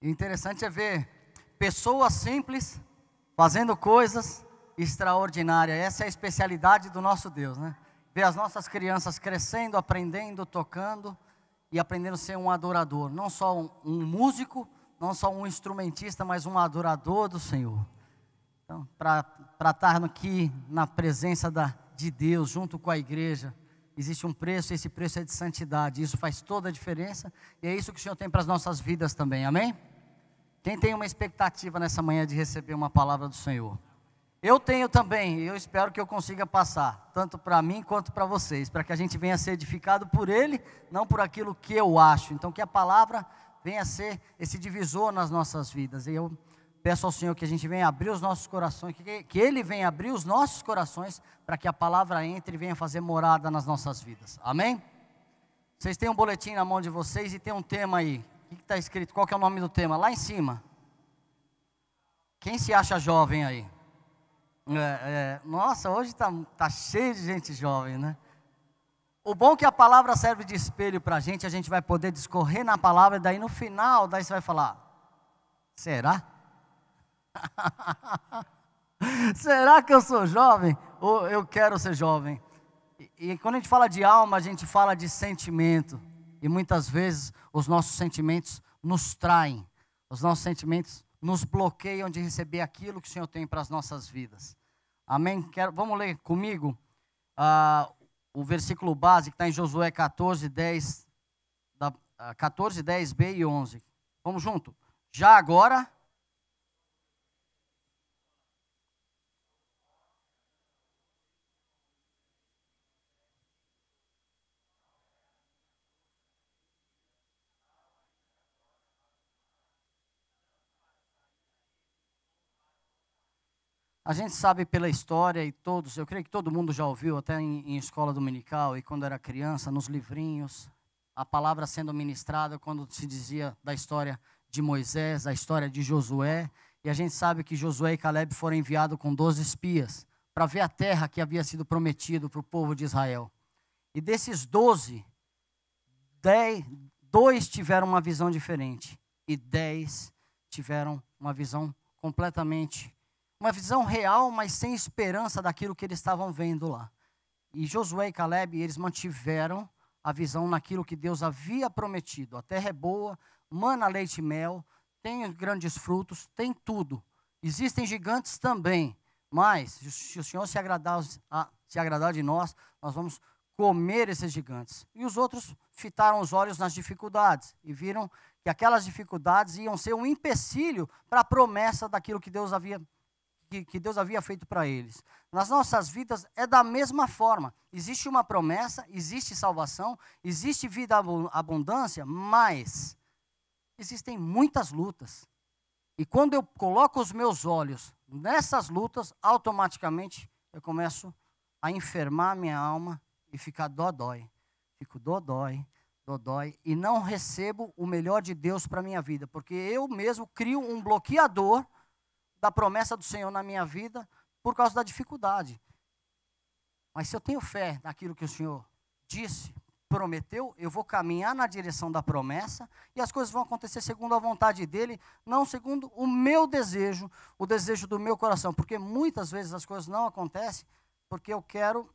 E interessante é ver pessoas simples fazendo coisas extraordinárias. Essa é a especialidade do nosso Deus, né? Ver as nossas crianças crescendo, aprendendo, tocando e aprendendo a ser um adorador. Não só um músico, não só um instrumentista, mas um adorador do Senhor. Então, para estar aqui na presença de Deus, junto com a igreja, existe um preço, e esse preço é de santidade. Isso faz toda a diferença, e é isso que o Senhor tem para as nossas vidas também, amém? Quem tem uma expectativa nessa manhã de receber uma palavra do Senhor? Eu tenho também, e eu espero que eu consiga passar, tanto para mim quanto para vocês, para que a gente venha a ser edificado por Ele, não por aquilo que eu acho. Então, que a palavra venha a ser esse divisor nas nossas vidas. E eu peço ao Senhor que a gente venha abrir os nossos corações, que Ele venha abrir os nossos corações, para que a palavra entre e venha fazer morada nas nossas vidas. Amém? Vocês têm um boletim na mão de vocês e tem um tema aí. O que está escrito? Qual que é o nome do tema? Lá em cima. Quem se acha jovem aí? Nossa, hoje tá cheio de gente jovem, né? O bom é que a palavra serve de espelho para a gente vai poder discorrer na palavra, e daí no final, daí você vai falar, será? Será que eu sou jovem? Ou eu quero ser jovem? E quando a gente fala de alma, a gente fala de sentimento, e muitas vezes os nossos sentimentos nos traem, os nossos sentimentos nos bloqueiam de receber aquilo que o Senhor tem para as nossas vidas. Amém? Vamos ler comigo o versículo base que está em Josué 14, 10, 14, 10b e 11. Vamos junto? Já agora... A gente sabe pela história e eu creio que todo mundo já ouviu, até em escola dominical e quando era criança, nos livrinhos, a palavra sendo ministrada quando se dizia da história de Moisés, a história de Josué, e a gente sabe que Josué e Caleb foram enviados com 12 espias para ver a terra que havia sido prometido para o povo de Israel. E desses 12, 2 tiveram uma visão diferente e 10 tiveram uma visão completamente uma visão real, mas sem esperança daquilo que eles estavam vendo lá. E Josué e Caleb, eles mantiveram a visão naquilo que Deus havia prometido. A terra é boa, mana leite e mel, tem grandes frutos, tem tudo. Existem gigantes também, mas se o Senhor se agradar de nós, nós vamos comer esses gigantes. E os outros fitaram os olhos nas dificuldades e viram que aquelas dificuldades iam ser um empecilho para a promessa daquilo que Deus havia feito para eles. Nas nossas vidas é da mesma forma. Existe uma promessa, existe salvação, existe vida abundância, mas existem muitas lutas. E quando eu coloco os meus olhos nessas lutas, automaticamente eu começo a enfermar minha alma e ficar dodói. Fico dodói, e não recebo o melhor de Deus para a minha vida, porque eu mesmo crio um bloqueador da promessa do Senhor na minha vida por causa da dificuldade. Mas se eu tenho fé naquilo que o Senhor disse, prometeu, eu vou caminhar na direção da promessa e as coisas vão acontecer segundo a vontade dEle, não segundo o meu desejo, o desejo do meu coração, porque muitas vezes as coisas não acontecem porque eu quero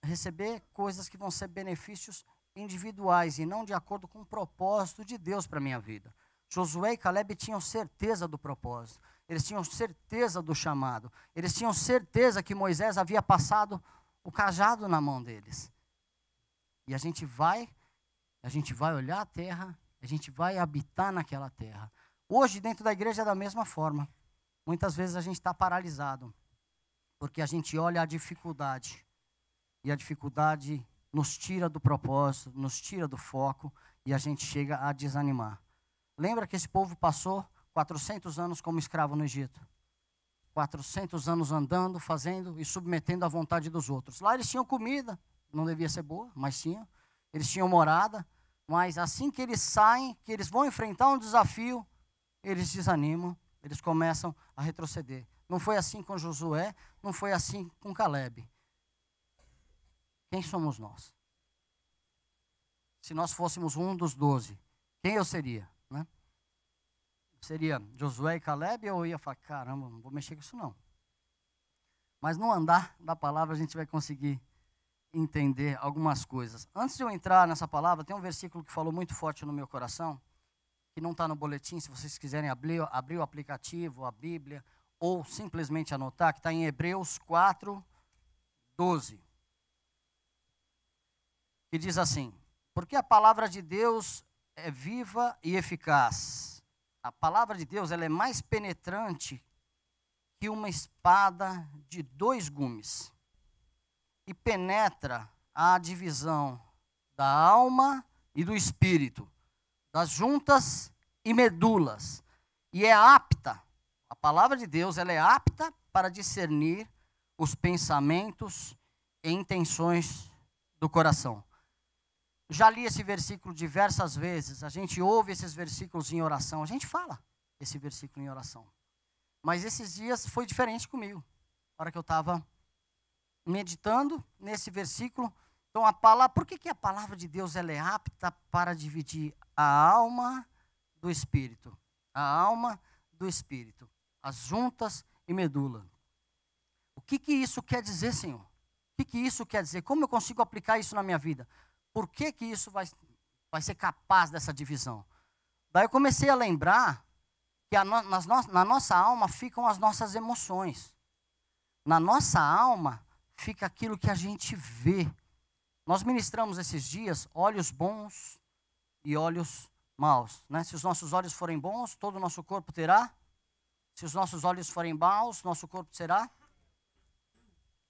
receber coisas que vão ser benefícios individuais e não de acordo com o propósito de Deus para a minha vida. Josué e Caleb tinham certeza do propósito. Eles tinham certeza do chamado. Eles tinham certeza que Moisés havia passado o cajado na mão deles. E a gente vai olhar a terra, a gente vai habitar naquela terra. Hoje, dentro da igreja é da mesma forma. Muitas vezes a gente está paralisado, porque a gente olha a dificuldade. E a dificuldade nos tira do propósito, nos tira do foco, e a gente chega a desanimar. Lembra que esse povo passou 400 anos como escravo no Egito? 400 anos andando, fazendo e submetendo à vontade dos outros. Lá eles tinham comida, não devia ser boa, mas tinham. Eles tinham morada, mas assim que eles saem, que eles vão enfrentar um desafio, eles desanimam, eles começam a retroceder. Não foi assim com Josué, não foi assim com Caleb. Quem somos nós? Se nós fôssemos um dos 12, quem eu seria? Né? seria Josué e Caleb, eu ia falar, caramba, não vou mexer com isso não. Mas no andar da palavra a gente vai conseguir entender algumas coisas. Antes de eu entrar nessa palavra, tem um versículo que falou muito forte no meu coração, que não está no boletim, se vocês quiserem abrir o aplicativo, a Bíblia, ou simplesmente anotar, que está em Hebreus 4, 12. Que diz assim: porque a palavra de Deus é viva e eficaz. A palavra de Deus, ela é mais penetrante que uma espada de 2 gumes. E penetra a divisão da alma e do espírito, das juntas e medulas. E é apta, a palavra de Deus, ela é apta para discernir os pensamentos e intenções do coração. Já li esse versículo diversas vezes, a gente ouve esses versículos em oração, a gente fala esse versículo em oração. Mas esses dias foi diferente comigo, na hora que eu estava meditando nesse versículo. Então, por que a palavra de Deus ela é apta para dividir a alma do espírito? A alma do espírito, as juntas e medula. O que isso quer dizer, Senhor? O que isso quer dizer? Como eu consigo aplicar isso na minha vida? Por que isso vai ser capaz dessa divisão? Daí eu comecei a lembrar que na nossa alma ficam as nossas emoções. Na nossa alma fica aquilo que a gente vê. Nós ministramos esses dias olhos bons e olhos maus, né? Se os nossos olhos forem bons, todo o nosso corpo terá. Se os nossos olhos forem maus, nosso corpo será.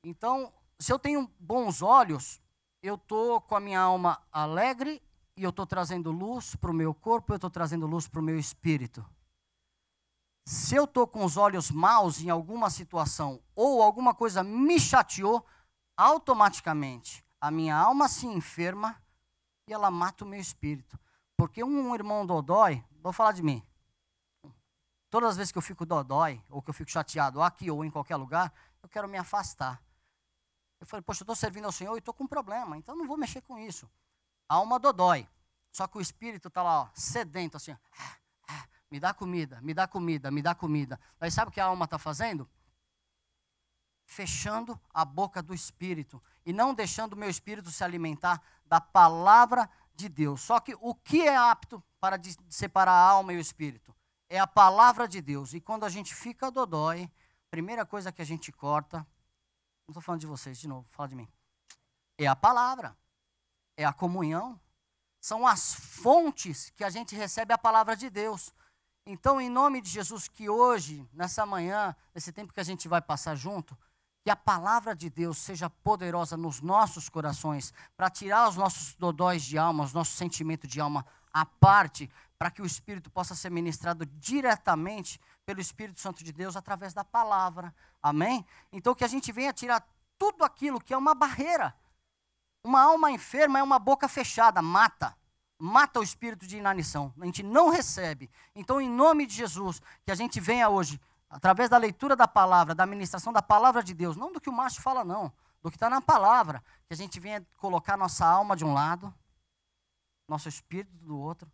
Então, se eu tenho bons olhos, eu estou com a minha alma alegre e eu estou trazendo luz para o meu corpo, eu estou trazendo luz para o meu espírito. Se eu estou com os olhos maus em alguma situação ou alguma coisa me chateou, automaticamente a minha alma se enferma e ela mata o meu espírito. Porque um irmão dodói, vou falar de mim, todas as vezes que eu fico dodói, ou que eu fico chateado aqui ou em qualquer lugar, eu quero me afastar. Eu falei, poxa, eu estou servindo ao Senhor e estou com um problema, então não vou mexer com isso. A alma dodói, só que o espírito está lá, ó, sedento, assim, me dá comida, me dá comida, me dá comida. Aí sabe o que a alma está fazendo? Fechando a boca do espírito e não deixando o meu espírito se alimentar da palavra de Deus. Só que o que é apto para separar a alma e o espírito? É a palavra de Deus. E quando a gente fica dodói, primeira coisa que a gente corta, não estou falando de vocês de novo, fala de mim, é a palavra, é a comunhão, são as fontes que a gente recebe a palavra de Deus. Então, em nome de Jesus, que hoje, nessa manhã, nesse tempo que a gente vai passar junto, que a palavra de Deus seja poderosa nos nossos corações, para tirar os nossos dodóis de alma, os nossos sentimentos de alma à parte, para que o Espírito possa ser ministrado diretamente pelo Espírito Santo de Deus através da palavra. Amém? Então, que a gente venha tirar tudo aquilo que é uma barreira. Uma alma enferma é uma boca fechada, mata o espírito de inanição. A gente não recebe. Então, em nome de Jesus, que a gente venha hoje, através da leitura da palavra, da ministração da palavra de Deus, não do que o Márcio fala, não, do que está na palavra, que a gente venha colocar nossa alma de um lado, nosso espírito do outro,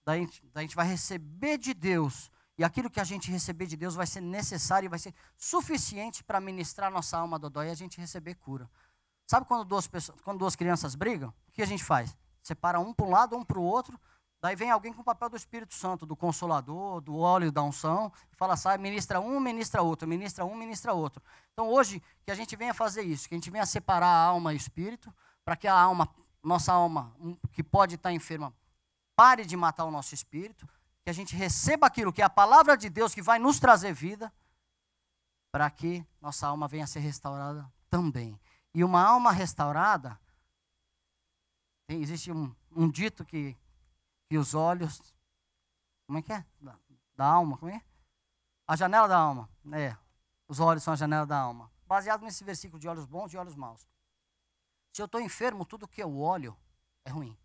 daí a gente vai receber de Deus, e aquilo que a gente receber de Deus vai ser necessário e vai ser suficiente para ministrar nossa alma dodói e a gente receber cura. Sabe quando duas crianças brigam? O que a gente faz? Separa um para um lado, um para o outro, daí vem alguém com o papel do Espírito Santo, do Consolador, do óleo da unção, e fala assim, ministra um, ministra outro, ministra um, ministra outro. Então hoje, que a gente venha fazer isso, que a gente venha separar a alma e o espírito, para que a alma, nossa alma, que pode estar enferma, pare de matar o nosso espírito, que a gente receba aquilo que é a palavra de Deus, que vai nos trazer vida, para que nossa alma venha a ser restaurada também. E uma alma restaurada, existe um dito que os olhos, como é que é? Da alma, como é? A janela da alma, os olhos são a janela da alma. Baseado nesse versículo de olhos bons e olhos maus. Se eu estou enfermo, tudo que eu olho é ruim.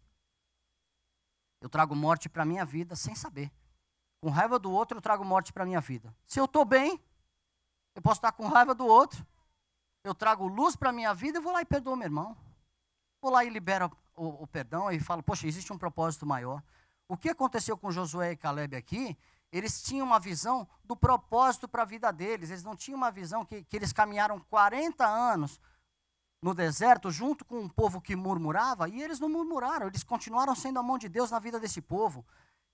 Eu trago morte para a minha vida sem saber. Com raiva do outro, eu trago morte para a minha vida. Se eu estou bem, eu posso estar com raiva do outro. Eu trago luz para a minha vida e vou lá e perdoo meu irmão. Vou lá e libero o perdão e falo, poxa, existe um propósito maior. O que aconteceu com Josué e Caleb aqui, eles tinham uma visão do propósito para a vida deles. Eles não tinham uma visão que eles caminharam 40 anos no deserto, junto com um povo que murmurava, e eles não murmuraram, eles continuaram sendo a mão de Deus na vida desse povo.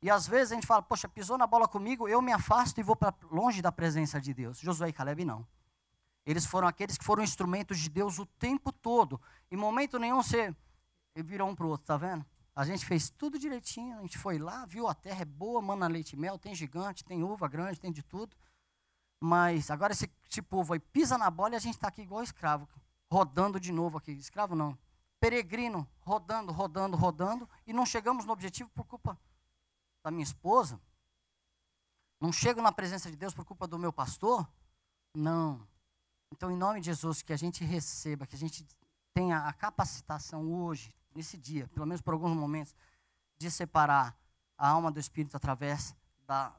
E às vezes a gente fala, poxa, pisou na bola comigo, eu me afasto e vou para longe da presença de Deus. Josué e Caleb não. Eles foram aqueles que foram instrumentos de Deus o tempo todo. Em momento nenhum você virou um para o outro, tá vendo? A gente fez tudo direitinho, a gente foi lá, viu a terra é boa, mana, leite e mel, tem gigante, tem uva grande, tem de tudo. Mas agora esse povo aí pisa na bola e a gente está aqui igual escravo, rodando de novo aqui. Escravo não, peregrino, rodando, e não chegamos no objetivo por culpa da minha esposa. Não chego na presença de Deus por culpa do meu pastor. Não. Então, em nome de Jesus, que a gente receba, que a gente tenha a capacitação hoje, nesse dia, pelo menos por alguns momentos, de separar a alma do espírito através da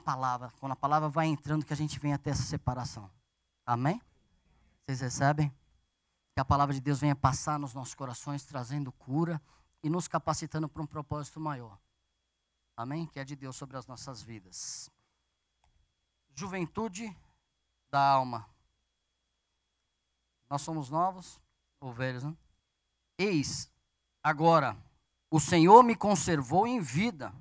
palavra. Quando a palavra vai entrando, que a gente venha até essa separação. Amém? Vocês recebem? Que a palavra de Deus venha passar nos nossos corações, trazendo cura e nos capacitando para um propósito maior. Amém? Que é de Deus sobre as nossas vidas. Juventude da alma. Nós somos novos ou velhos, né? Eis, agora, o Senhor me conservou em vida,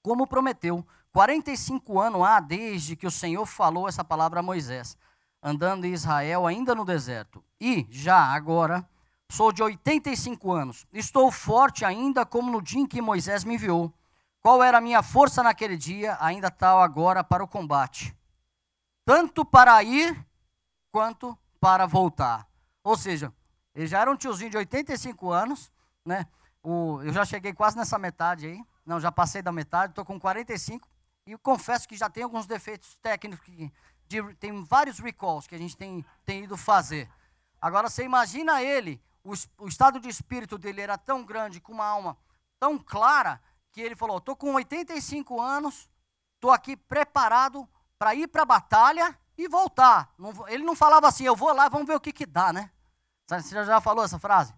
como prometeu. 45 anos há desde que o Senhor falou essa palavra a Moisés, andando em Israel ainda no deserto. E, já agora, sou de 85 anos. Estou forte ainda como no dia em que Moisés me enviou. Qual era a minha força naquele dia, ainda tal agora para o combate. Tanto para ir, quanto para voltar. Ou seja, ele já era um tiozinho de 85 anos, né? Eu já cheguei quase nessa metade aí. Não, já passei da metade, estou com 45. E eu confesso que já tem alguns defeitos técnicos, tem vários recalls que a gente tem ido fazer. Agora, você imagina ele, o estado de espírito dele era tão grande, com uma alma tão clara, que ele falou, estou com 85 anos, estou aqui preparado para ir para a batalha e voltar. Ele não falava assim, eu vou lá, vamos ver o que dá, né? Você já falou essa frase?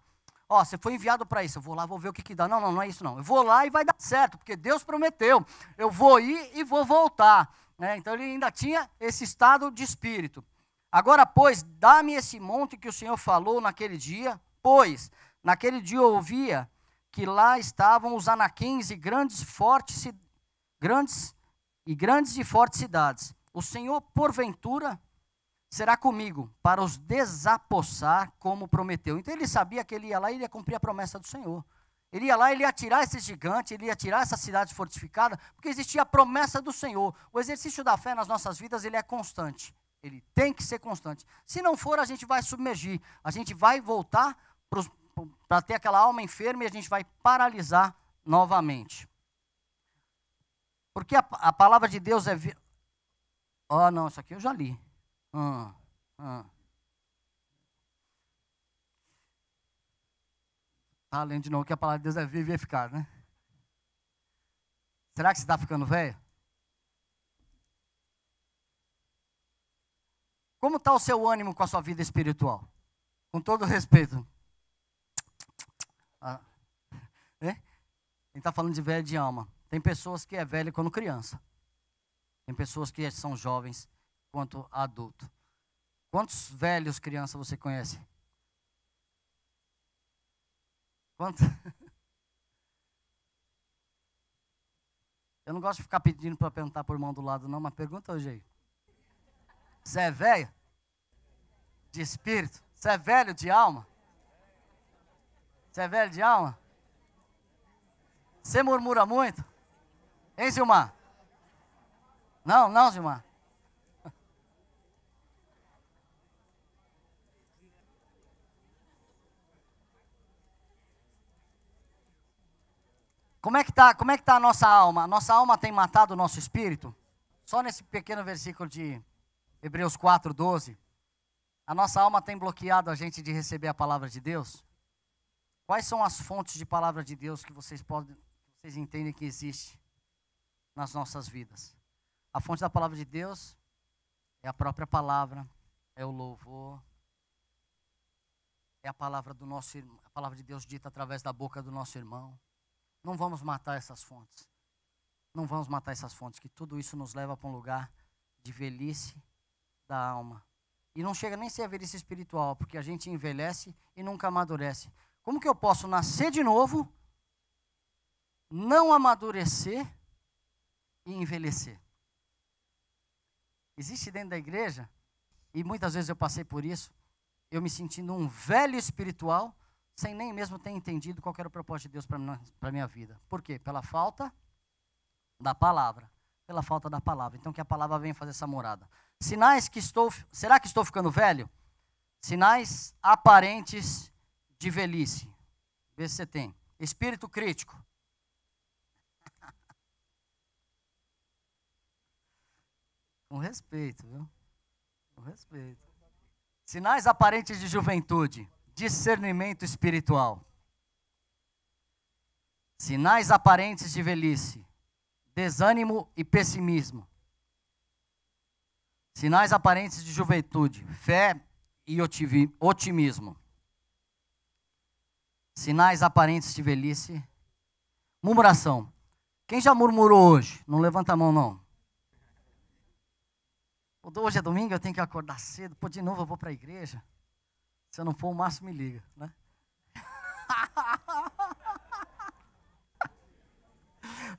Ó, você foi enviado para isso, eu vou lá, vou ver o que dá. Não é isso não. Eu vou lá e vai dar certo, porque Deus prometeu. Eu vou ir e vou voltar. Né? Então ele ainda tinha esse estado de espírito. Agora, pois, dá-me esse monte que o Senhor falou naquele dia, pois naquele dia eu ouvia que lá estavam os anaquins e grandes e fortes cidades. O Senhor, porventura, será comigo para os desapossar como prometeu. Então ele sabia que ele ia lá e ele ia cumprir a promessa do Senhor. Ele ia lá, ele ia tirar esse gigante, ele ia tirar essa cidade fortificada, porque existia a promessa do Senhor. O exercício da fé nas nossas vidas, ele é constante. Ele tem que ser constante. Se não for, a gente vai submergir. A gente vai voltar para ter aquela alma enferma e a gente vai paralisar novamente. Porque a palavra de Deus é... Oh, não, isso aqui eu já li. Tá lendo de novo que a palavra de Deus é viva e eficaz, né? Será que você está ficando velho? Como está o seu ânimo com a sua vida espiritual? Com todo respeito. Ele está falando de velho de alma. Tem pessoas que é velho quando criança. Tem pessoas que são jovens quanto adulto. Quantos velhos crianças você conhece? Quantos? Eu não gosto de ficar pedindo para perguntar por irmão do lado, não, mas pergunta hoje aí. Você é velho? De espírito? Você é velho de alma? Você é velho de alma? Você murmura muito? Hein, Zilmar? Não, Zilmar. Como é que tá a nossa alma? A nossa alma tem matado o nosso espírito? Só nesse pequeno versículo de Hebreus 4:12. A nossa alma tem bloqueado a gente de receber a palavra de Deus? Quais são as fontes de palavra de Deus que vocês entendem que existe nas nossas vidas? A fonte da palavra de Deus é a própria palavra, é o louvor, é a palavra do nosso, a palavra de Deus dita através da boca do nosso irmão. Não vamos matar essas fontes. Não vamos matar essas fontes, que tudo isso nos leva para um lugar de velhice da alma. E não chega nem a ser a velhice espiritual, porque a gente envelhece e nunca amadurece. Como que eu posso nascer de novo, não amadurecer e envelhecer? Existe dentro da igreja, e muitas vezes eu passei por isso, eu me sentindo um velho espiritual, sem nem mesmo ter entendido qual era o propósito de Deus para a minha vida. Por quê? Pela falta da palavra. Pela falta da palavra. Então que a palavra venha fazer essa morada. Sinais que será que estou ficando velho? Sinais aparentes de velhice. Vê se você tem. Espírito crítico. Com respeito, viu? Com respeito. Sinais aparentes de juventude. Discernimento espiritual. Sinais aparentes de velhice. Desânimo e pessimismo. Sinais aparentes de juventude. Fé e otimismo. Sinais aparentes de velhice. Murmuração. Quem já murmurou hoje? Não levanta a mão, não. Hoje é domingo, eu tenho que acordar cedo. Pô, de novo eu vou para a igreja. Se eu não for, o Márcio me liga, né?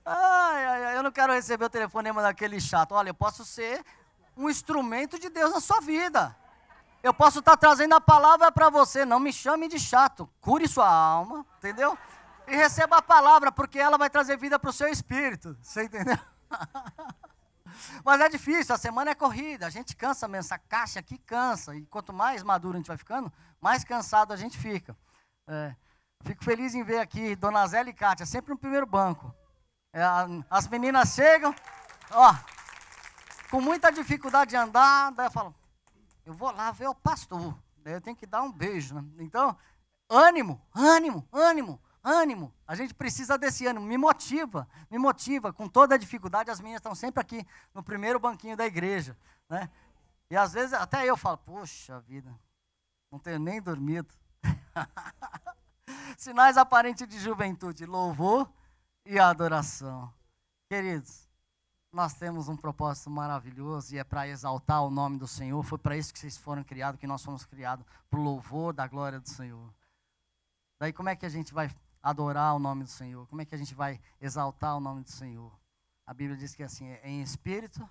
Ai, eu não quero receber o telefonema daquele chato. Olha, eu posso ser um instrumento de Deus na sua vida. Eu posso estar trazendo a palavra para você. Não me chame de chato. Cure sua alma, entendeu? E receba a palavra, porque ela vai trazer vida para o seu espírito. Você entendeu? Mas é difícil, a semana é corrida. A gente cansa mesmo, essa caixa aqui cansa. E quanto mais maduro a gente vai ficando, mais cansado a gente fica. Fico feliz em ver aqui Dona Zélia e Kátia, sempre no primeiro banco. As meninas chegam, ó, com muita dificuldade de andar, daí eu falo, eu vou lá ver o pastor, daí eu tenho que dar um beijo, né? Então, ânimo, ânimo, ânimo, ânimo, a gente precisa desse ânimo, me motiva, com toda a dificuldade, as meninas estão sempre aqui no primeiro banquinho da igreja, né? E às vezes até eu falo, poxa vida, não tenho nem dormido. Sinais aparentes de juventude, louvor e adoração. Queridos, nós temos um propósito maravilhoso e é para exaltar o nome do Senhor. Foi para isso que vocês foram criados, que nós fomos criados, para o louvor da glória do Senhor. Daí como é que a gente vai adorar o nome do Senhor? Como é que a gente vai exaltar o nome do Senhor? A Bíblia diz que é assim, é em espírito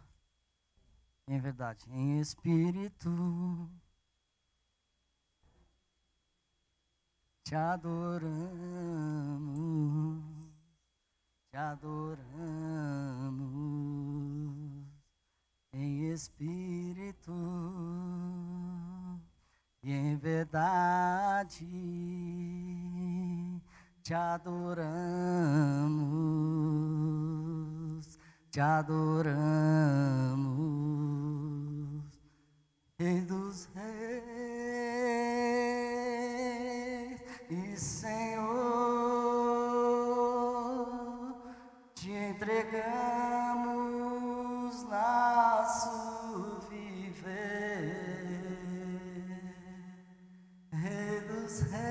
e em verdade. Em espírito te adoramos, te adoramos, em espírito e em verdade, te adoramos, te adoramos, Rei dos reis e Senhor, te entregamos nosso viver, Rei dos reis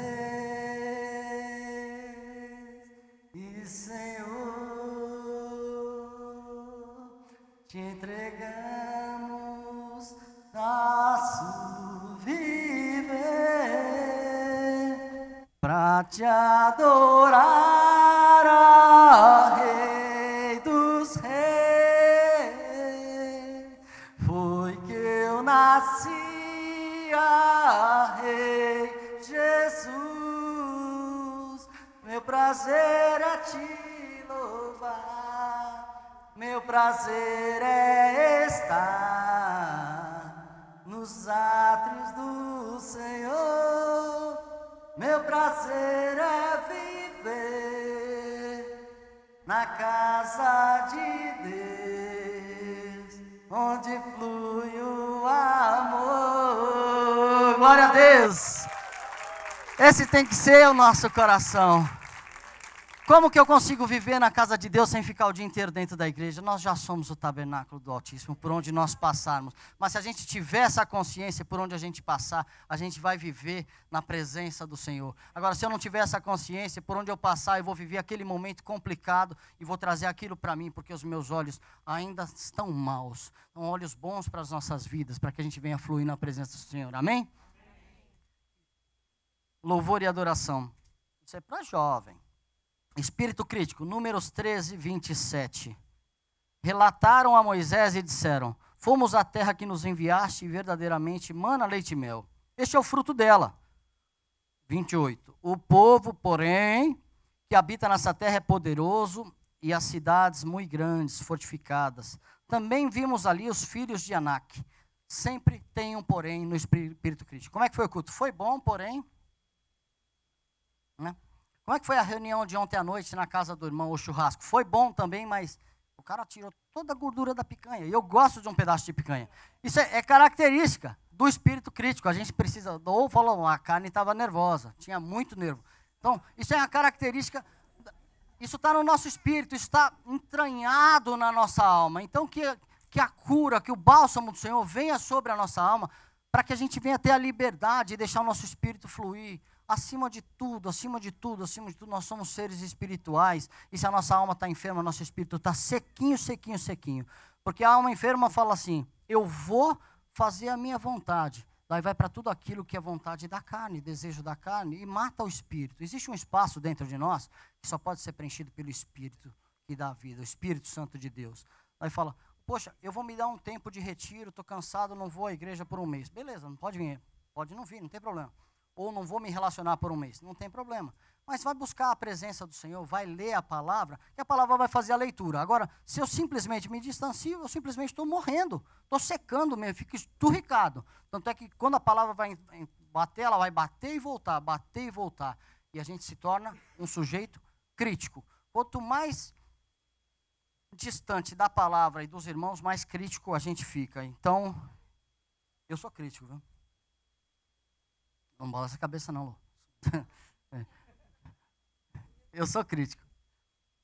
e Senhor, te entregamos nosso viver, pra te adorar, ó Rei dos reis, foi que eu nasci, ó Rei Jesus, meu prazer é te louvar, meu prazer é estar nos átrios do Senhor, meu prazer é viver na casa de Deus, onde flui o amor. Glória a Deus! Esse tem que ser o nosso coração. como que eu consigo viver na casa de Deus sem ficar o dia inteiro dentro da igreja? Nós já somos o tabernáculo do Altíssimo, por onde nós passarmos. Mas se a gente tiver essa consciência, por onde a gente passar, a gente vai viver na presença do Senhor. Agora, se eu não tiver essa consciência, por onde eu passar, eu vou viver aquele momento complicado e vou trazer aquilo para mim, porque os meus olhos ainda estão maus. São olhos bons para as nossas vidas, para que a gente venha fluir na presença do Senhor. Amém? Louvor e adoração. Isso é para jovem. Espírito crítico, Números 13, 27. Relataram a Moisés e disseram: fomos à terra que nos enviaste e verdadeiramente mana leite e mel. Este é o fruto dela. 28. O povo, porém, que habita nessa terra é poderoso e as cidades muito grandes, fortificadas. Também vimos ali os filhos de Anak. Sempre tem um porém no espírito crítico. Como é que foi o culto? Foi bom, porém, né? Como é que foi a reunião de ontem à noite na casa do irmão, o churrasco? Foi bom também, mas o cara tirou toda a gordura da picanha. E eu gosto de um pedaço de picanha. Isso é característica do espírito crítico. A gente precisa, ou falou, a carne estava nervosa, tinha muito nervo. Então, isso é uma característica, isso está no nosso espírito, isso está entranhado na nossa alma. Então, que a cura, que o bálsamo do Senhor venha sobre a nossa alma, para que a gente venha ter a liberdade de deixar o nosso espírito fluir. Acima de tudo, nós somos seres espirituais. E se a nossa alma está enferma, nosso espírito está sequinho. Porque a alma enferma fala assim: eu vou fazer a minha vontade. Daí vai para tudo aquilo que é vontade da carne, desejo da carne, e mata o espírito. Existe um espaço dentro de nós que só pode ser preenchido pelo Espírito que dá a vida, o Espírito Santo de Deus. Daí fala: poxa, eu vou me dar um tempo de retiro, estou cansado, não vou à igreja por um mês. Beleza, não pode vir, pode não vir, não tem problema. Ou não vou me relacionar por um mês, não tem problema. Mas vai buscar a presença do Senhor, vai ler a palavra, que a palavra vai fazer a leitura. Agora, se eu simplesmente me distancio, eu simplesmente estou morrendo, estou secando mesmo, fico esturricado. Tanto é que quando a palavra vai bater, ela vai bater e voltar. E a gente se torna um sujeito crítico. Quanto mais distante da palavra e dos irmãos, mais crítico a gente fica. Então, eu sou crítico, viu? Não balança a cabeça não, Lu. Eu sou crítico.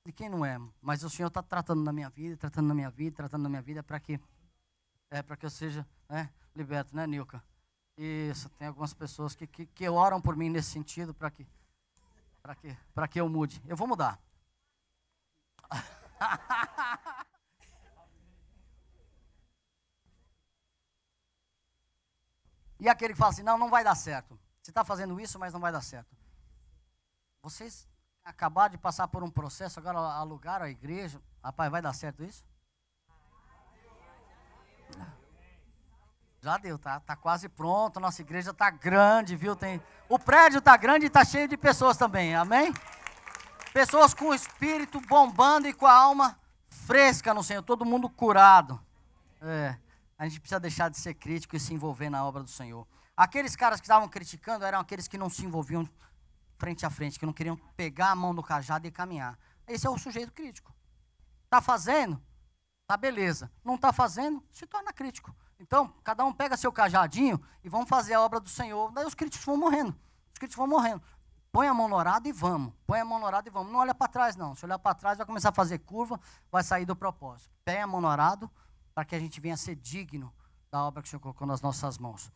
E quem não é? Mas o Senhor está tratando da minha vida, para que eu seja, né, liberto, né, Nilka? Isso, tem algumas pessoas que oram por mim nesse sentido, para que eu mude. Eu vou mudar. E aquele que fala assim: não vai dar certo. Você está fazendo isso, mas não vai dar certo. Vocês acabaram de passar por um processo, agora alugaram a igreja. Rapaz, vai dar certo isso? Já deu, tá quase pronto. Nossa igreja está grande, viu? O prédio está grande e está cheio de pessoas também, amém? Pessoas com o espírito bombando e com a alma fresca no Senhor, todo mundo curado. A gente precisa deixar de ser crítico e se envolver na obra do Senhor. Aqueles caras que estavam criticando eram aqueles que não se envolviam frente a frente, que não queriam pegar a mão no cajado e caminhar. Esse é o sujeito crítico. Está fazendo? Tá beleza. Não está fazendo? Se torna crítico. Então, cada um pega seu cajadinho e vamos fazer a obra do Senhor. Daí os críticos vão morrendo. Põe a mão no arado e vamos. Não olha para trás, não. Se olhar para trás, vai começar a fazer curva, vai sair do propósito. Põe a mão no arado para que a gente venha ser digno da obra que o Senhor colocou nas nossas mãos.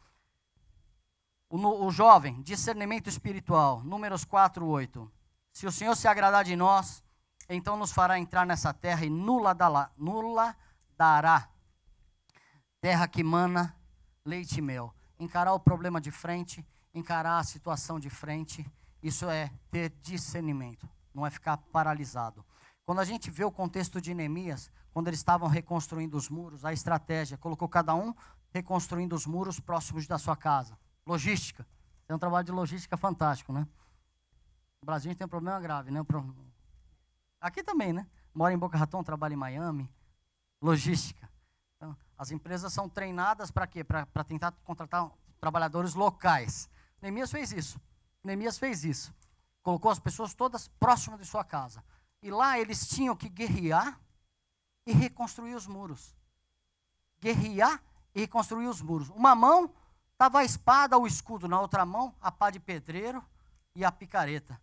O jovem, discernimento espiritual, Números 4, 8. Se o Senhor se agradar de nós, então nos fará entrar nessa terra e nula dará. Terra que mana leite e mel. Encarar o problema de frente, encarar a situação de frente, isso é ter discernimento, não é ficar paralisado. Quando a gente vê o contexto de Neemias, quando eles estavam reconstruindo os muros, a estratégia, colocou cada um reconstruindo os muros próximos da sua casa. Logística. Tem um trabalho de logística fantástico, né? O Brasil a gente tem um problema grave, né? Aqui também, né? Mora em Boca Raton, trabalha em Miami. Logística. Então, as empresas são treinadas para quê? Para tentar contratar trabalhadores locais. Neemias fez isso. Colocou as pessoas todas próximas de sua casa. E lá eles tinham que guerrear e reconstruir os muros. Uma mão estava a espada ou o escudo, na outra mão a pá de pedreiro e a picareta.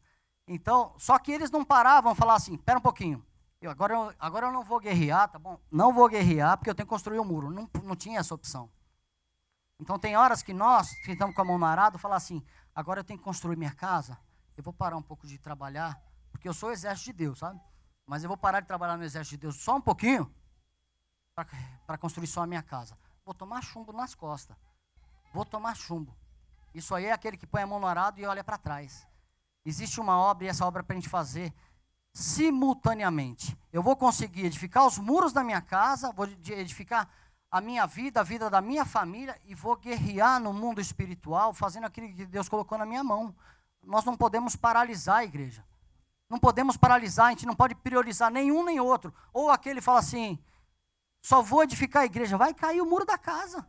Então, só que eles não paravam, falar assim, espera um pouquinho, agora eu não vou guerrear, tá bom? Não vou guerrear porque eu tenho que construir um muro. Não tinha essa opção. Então tem horas que nós, que estamos com a mão no arado, falar assim, agora eu tenho que construir minha casa, eu vou parar um pouco de trabalhar, porque eu sou o exército de Deus, sabe? Mas eu vou parar de trabalhar no exército de Deus só um pouquinho, para construir só a minha casa. Vou tomar chumbo nas costas. Vou tomar chumbo. Isso aí é aquele que põe a mão no arado e olha para trás. Existe uma obra, e essa obra é para a gente fazer simultaneamente. Eu vou conseguir edificar os muros da minha casa, vou edificar a minha vida, a vida da minha família, e vou guerrear no mundo espiritual, fazendo aquilo que Deus colocou na minha mão. Nós não podemos paralisar a igreja. Não podemos paralisar, a gente não pode priorizar nenhum nem outro. Ou aquele fala assim, só vou edificar a igreja, vai cair o muro da casa.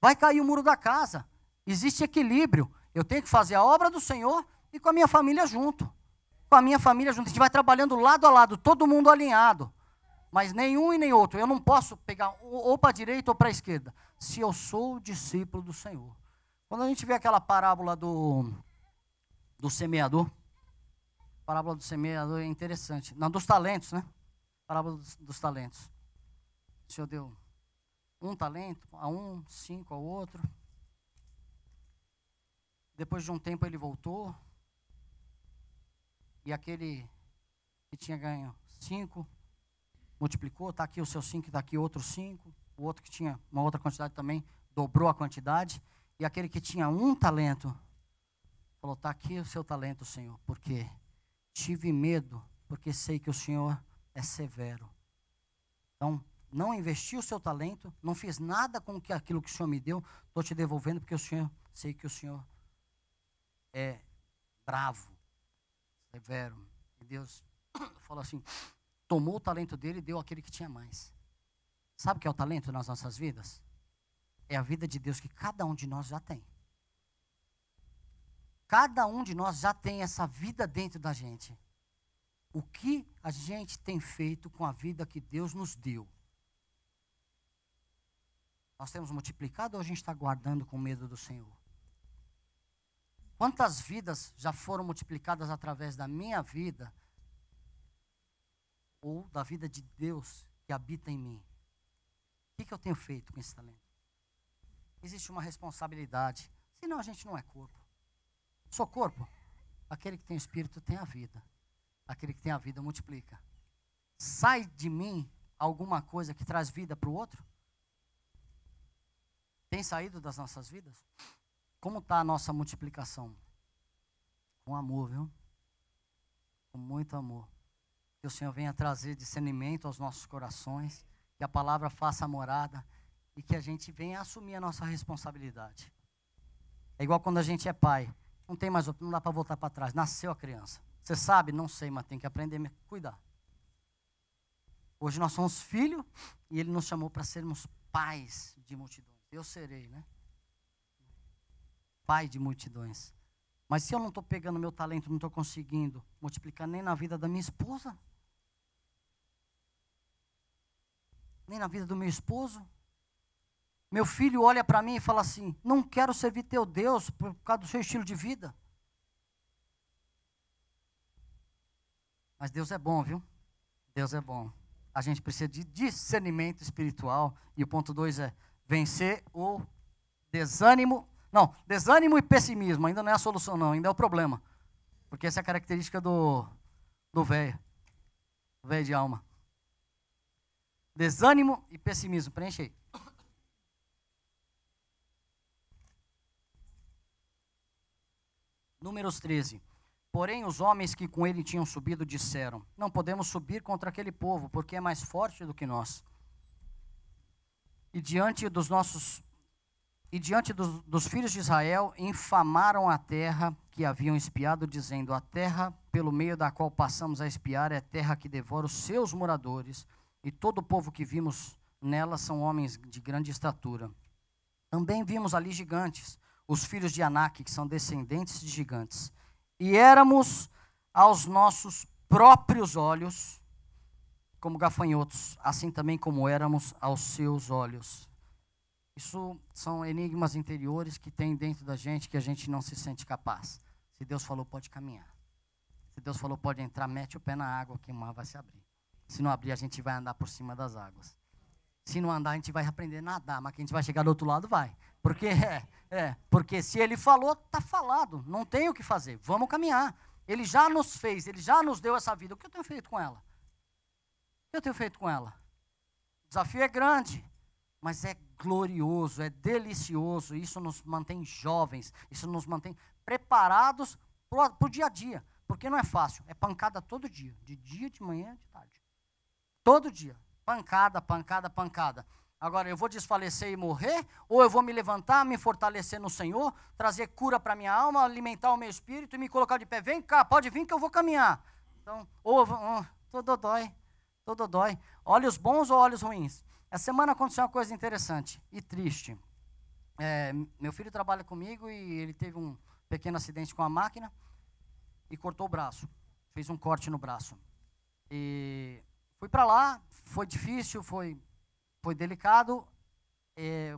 Vai cair o muro da casa. Existe equilíbrio. Eu tenho que fazer a obra do Senhor e com a minha família junto. Com a minha família junto. A gente vai trabalhando lado a lado, todo mundo alinhado. Mas nenhum e nem outro. Eu não posso pegar ou para a direita ou para a esquerda. Se eu sou discípulo do Senhor. Quando a gente vê aquela parábola do semeador, a parábola do semeador é interessante. Não, dos talentos, né? Parábola dos talentos. O Senhor deu 1 talento a um, 5 ao outro. Depois de um tempo ele voltou. E aquele que tinha ganho 5, multiplicou, está aqui o seu 5, está aqui outros 5. O outro que tinha uma outra quantidade também, dobrou a quantidade. E aquele que tinha 1 talento, falou, está aqui o seu talento, Senhor, porque tive medo, porque sei que o Senhor é severo. Então, não investi o seu talento, não fiz nada com aquilo que o Senhor me deu, estou te devolvendo porque sei que o Senhor é bravo, severo. E Deus falou assim, tomou o talento dele e deu àquele que tinha mais. Sabe o que é o talento nas nossas vidas? É a vida de Deus que cada um de nós já tem. Cada um de nós já tem essa vida dentro da gente. O que a gente tem feito com a vida que Deus nos deu? Nós temos multiplicado ou a gente está guardando com medo do Senhor? Quantas vidas já foram multiplicadas através da minha vida ou da vida de Deus que habita em mim? O que eu tenho feito com esse talento? Existe uma responsabilidade, senão a gente não é corpo. Sou corpo? Aquele que tem o espírito tem a vida. Aquele que tem a vida multiplica. Sai de mim alguma coisa que traz vida para o outro? Tem saído das nossas vidas? Como está a nossa multiplicação? Com amor, viu? Com muito amor. Que o Senhor venha trazer discernimento aos nossos corações, que a palavra faça a morada e que a gente venha assumir a nossa responsabilidade. É igual quando a gente é pai. Não tem mais, não dá para voltar para trás. Nasceu a criança. Você sabe? Não sei, mas tem que aprender a cuidar. Hoje nós somos filhos e Ele nos chamou para sermos pais de multidões. Eu serei, né? Pai de multidões. Mas se eu não estou pegando meu talento, não estou conseguindo multiplicar nem na vida da minha esposa, nem na vida do meu esposo, meu filho olha para mim e fala assim, não quero servir teu Deus por causa do seu estilo de vida. Mas Deus é bom, viu? Deus é bom. A gente precisa de discernimento espiritual. E o ponto 2 é vencer o desânimo. Não, desânimo e pessimismo ainda não é a solução não, ainda é o problema. Porque essa é a característica do velho de alma. Desânimo e pessimismo, preenche aí. Números 13. Porém, os homens que com ele tinham subido disseram, não podemos subir contra aquele povo, porque é mais forte do que nós. E diante dos filhos de Israel, infamaram a terra que haviam espiado, dizendo, a terra pelo meio da qual passamos a espiar é terra que devora os seus moradores, e todo o povo que vimos nela são homens de grande estatura. Também vimos ali gigantes, os filhos de Anak, que são descendentes de gigantes. E éramos aos nossos próprios olhos como gafanhotos, assim também como éramos aos seus olhos. Isso são enigmas interiores que tem dentro da gente que a gente não se sente capaz. Se Deus falou, pode caminhar. Se Deus falou, pode entrar, mete o pé na água que o mar vai se abrir. Se não abrir, a gente vai andar por cima das águas. Se não andar, a gente vai aprender a nadar, mas que a gente vai chegar do outro lado, vai. Porque se ele falou, está falado, não tem o que fazer, vamos caminhar. Ele já nos fez, ele já nos deu essa vida. O que eu tenho feito com ela? O que eu tenho feito com ela? O desafio é grande, mas é glorioso, é delicioso. Isso nos mantém jovens, isso nos mantém preparados para o dia a dia. Porque não é fácil, é pancada todo dia, de manhã, de tarde. Todo dia, pancada, pancada, pancada. Agora, eu vou desfalecer e morrer, ou eu vou me levantar, me fortalecer no Senhor, trazer cura para minha alma, alimentar o meu espírito e me colocar de pé. Vem cá, pode vir que eu vou caminhar. Então, todo dói. Olhos bons ou olhos ruins? Essa semana aconteceu uma coisa interessante e triste. Meu filho trabalha comigo e ele teve um pequeno acidente com a máquina e cortou o braço. Fez um corte no braço. E fui para lá, foi difícil, foi delicado,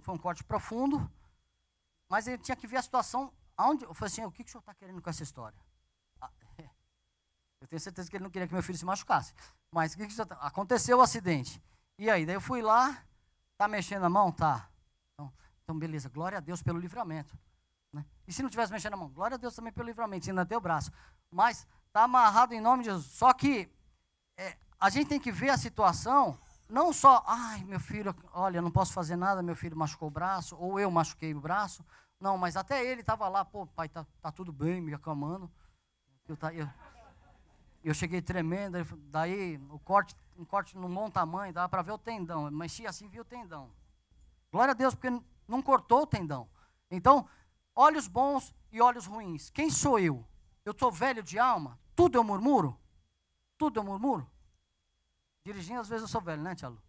foi um corte profundo, mas ele tinha que ver a situação. Eu falei assim, o que o senhor está querendo com essa história? Eu tenho certeza que ele não queria que meu filho se machucasse. Mas aconteceu o acidente. E aí, daí eu fui lá, tá mexendo a mão? Tá. Então beleza, glória a Deus pelo livramento. Né? E se não tivesse mexendo a mão? Glória a Deus também pelo livramento, ainda deu o braço. Mas tá amarrado em nome de Jesus. Só que a gente tem que ver a situação, não só, meu filho, olha, não posso fazer nada, meu filho machucou o braço, ou eu machuquei o braço. Não, mas até ele estava lá, pô, pai, tá tudo bem, me acalmando. Eu cheguei tremendo, daí um corte no bom tamanho, dava para ver o tendão. Eu mexi assim, vi o tendão. Glória a Deus, porque não cortou o tendão. Então, olhos bons e olhos ruins. Quem sou eu? Eu estou velho de alma? Tudo eu murmuro? Tudo eu murmuro? Dirigindo, às vezes eu sou velho, né, Tia Lu?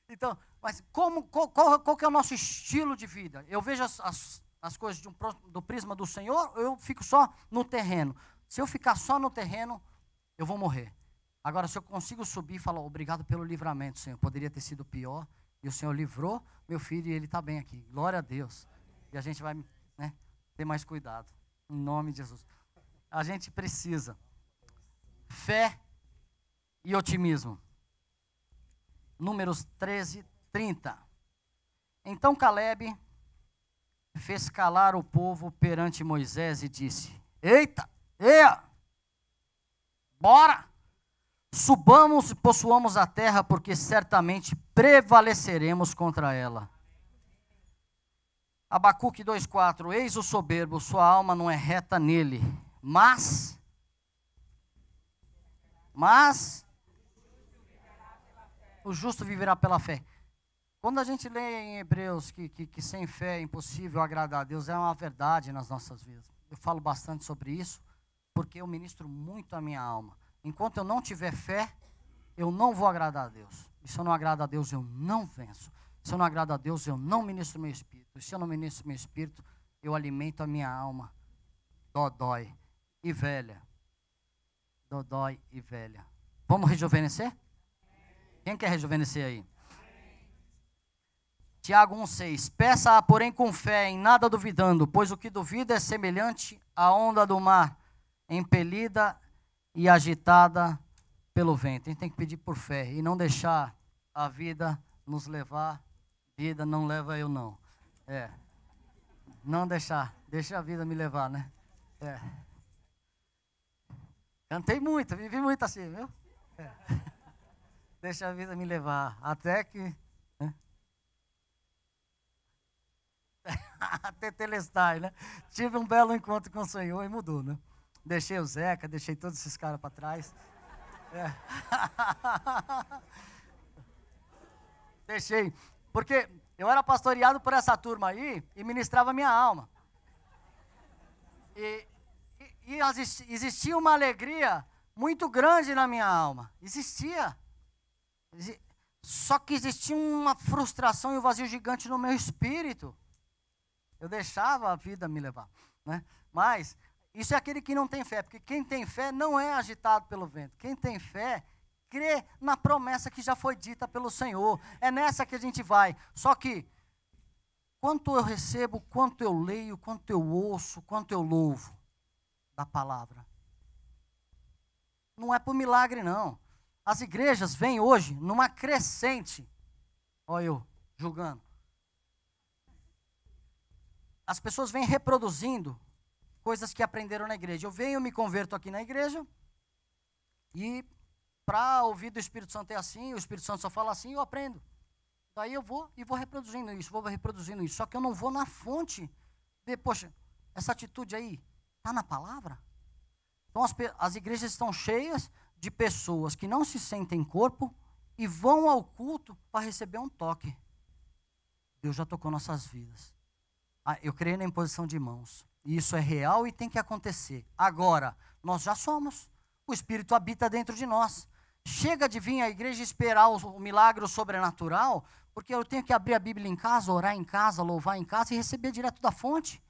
Então, mas qual que é o nosso estilo de vida? Eu vejo as coisas do prisma do Senhor, eu fico só no terreno. Se eu ficar só no terreno, eu vou morrer. Agora, se eu consigo subir e falar, obrigado pelo livramento, Senhor, poderia ter sido pior, e o Senhor livrou meu filho e ele está bem aqui. Glória a Deus. E a gente vai, né, ter mais cuidado. Em nome de Jesus. A gente precisa. Fé e otimismo. Números 13, 30. Então Caleb fez calar o povo perante Moisés e disse, eita, bora, subamos e possuamos a terra, porque certamente prevaleceremos contra ela. Abacuque 2,4, eis o soberbo, sua alma não é reta nele, mas o justo viverá pela fé. Quando a gente lê em Hebreus que sem fé é impossível agradar a Deus, é uma verdade nas nossas vidas. Eu falo bastante sobre isso, porque eu ministro muito a minha alma. Enquanto eu não tiver fé, eu não vou agradar a Deus. E se eu não agrado a Deus, eu não venço. Se eu não agrado a Deus, eu não ministro meu espírito. E se eu não ministro meu espírito, eu alimento a minha alma. Dodói e velha. Dodói e velha. Vamos rejuvenescer? Quem quer rejuvenescer aí? Tiago 1,6. Peça, porém, com fé, em nada duvidando, pois o que duvida é semelhante à onda do mar, impelida e agitada pelo vento. A gente tem que pedir por fé e não deixar a vida nos levar. Vida não leva eu não. Não deixar. Deixa a vida me levar, né? Cantei muito, vivi muito assim, viu? Deixa a vida me levar. Até que... Até Telestai, né? Tive um belo encontro com o Senhor e mudou, né? Deixei o Zeca, deixei todos esses caras para trás. Deixei, porque eu era pastoreado por essa turma aí e ministrava minha alma. E existia uma alegria muito grande na minha alma. Existia. Só que existia uma frustração e um vazio gigante no meu espírito. Eu deixava a vida me levar, né? Mas isso é aquele que não tem fé, porque quem tem fé não é agitado pelo vento. Quem tem fé crê na promessa que já foi dita pelo Senhor. É nessa que a gente vai. Só que quanto eu recebo, quanto eu leio, quanto eu ouço, quanto eu louvo da palavra. Não é por milagre, não. As igrejas vêm hoje numa crescente. Olha eu julgando. As pessoas vêm reproduzindo coisas que aprenderam na igreja. Eu venho, me converto aqui na igreja, e para ouvir do Espírito Santo é assim, o Espírito Santo só fala assim, eu aprendo. Daí eu vou e vou reproduzindo isso, Só que eu não vou na fonte ver, poxa, essa atitude aí está na palavra? Então as igrejas estão cheias de pessoas que não se sentem corpo e vão ao culto para receber um toque. Deus já tocou nossas vidas. Eu creio na imposição de mãos. E isso é real e tem que acontecer. Agora, nós já somos. O Espírito habita dentro de nós. Chega de vir à igreja esperar o milagre, o sobrenatural, porque eu tenho que abrir a Bíblia em casa, orar em casa, louvar em casa e receber direto da fonte.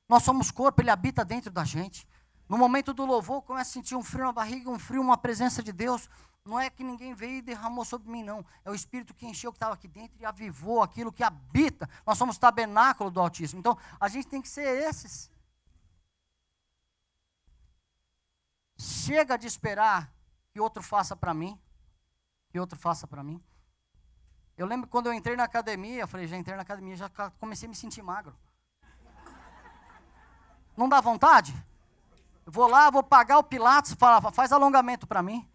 Nós somos corpo, ele habita dentro da gente. No momento do louvor, começa a sentir um frio na barriga, um frio, uma presença de Deus. Não é que ninguém veio e derramou sobre mim, não. É o Espírito que encheu o que estava aqui dentro e avivou aquilo que habita. Nós somos tabernáculo do Altíssimo. Então, a gente tem que ser esses. Chega de esperar que outro faça para mim. Que outro faça para mim. Eu lembro quando eu entrei na academia, eu falei, já entrei na academia, já comecei a me sentir magro. Não dá vontade? Eu vou lá, vou pagar o Pilates, faz alongamento para mim.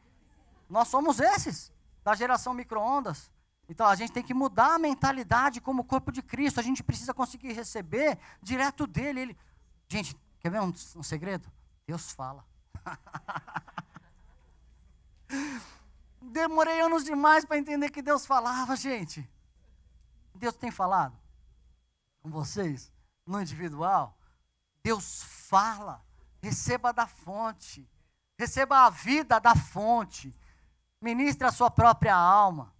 Nós somos esses, da geração micro-ondas. Então a gente tem que mudar a mentalidade como corpo de Cristo. A gente precisa conseguir receber direto dele. Gente, quer ver um segredo? Deus fala. Demorei anos demais para entender que Deus falava, gente. Deus tem falado com vocês, no individual. Deus fala. Receba da fonte. Receba a vida da fonte. Ministre a sua própria alma.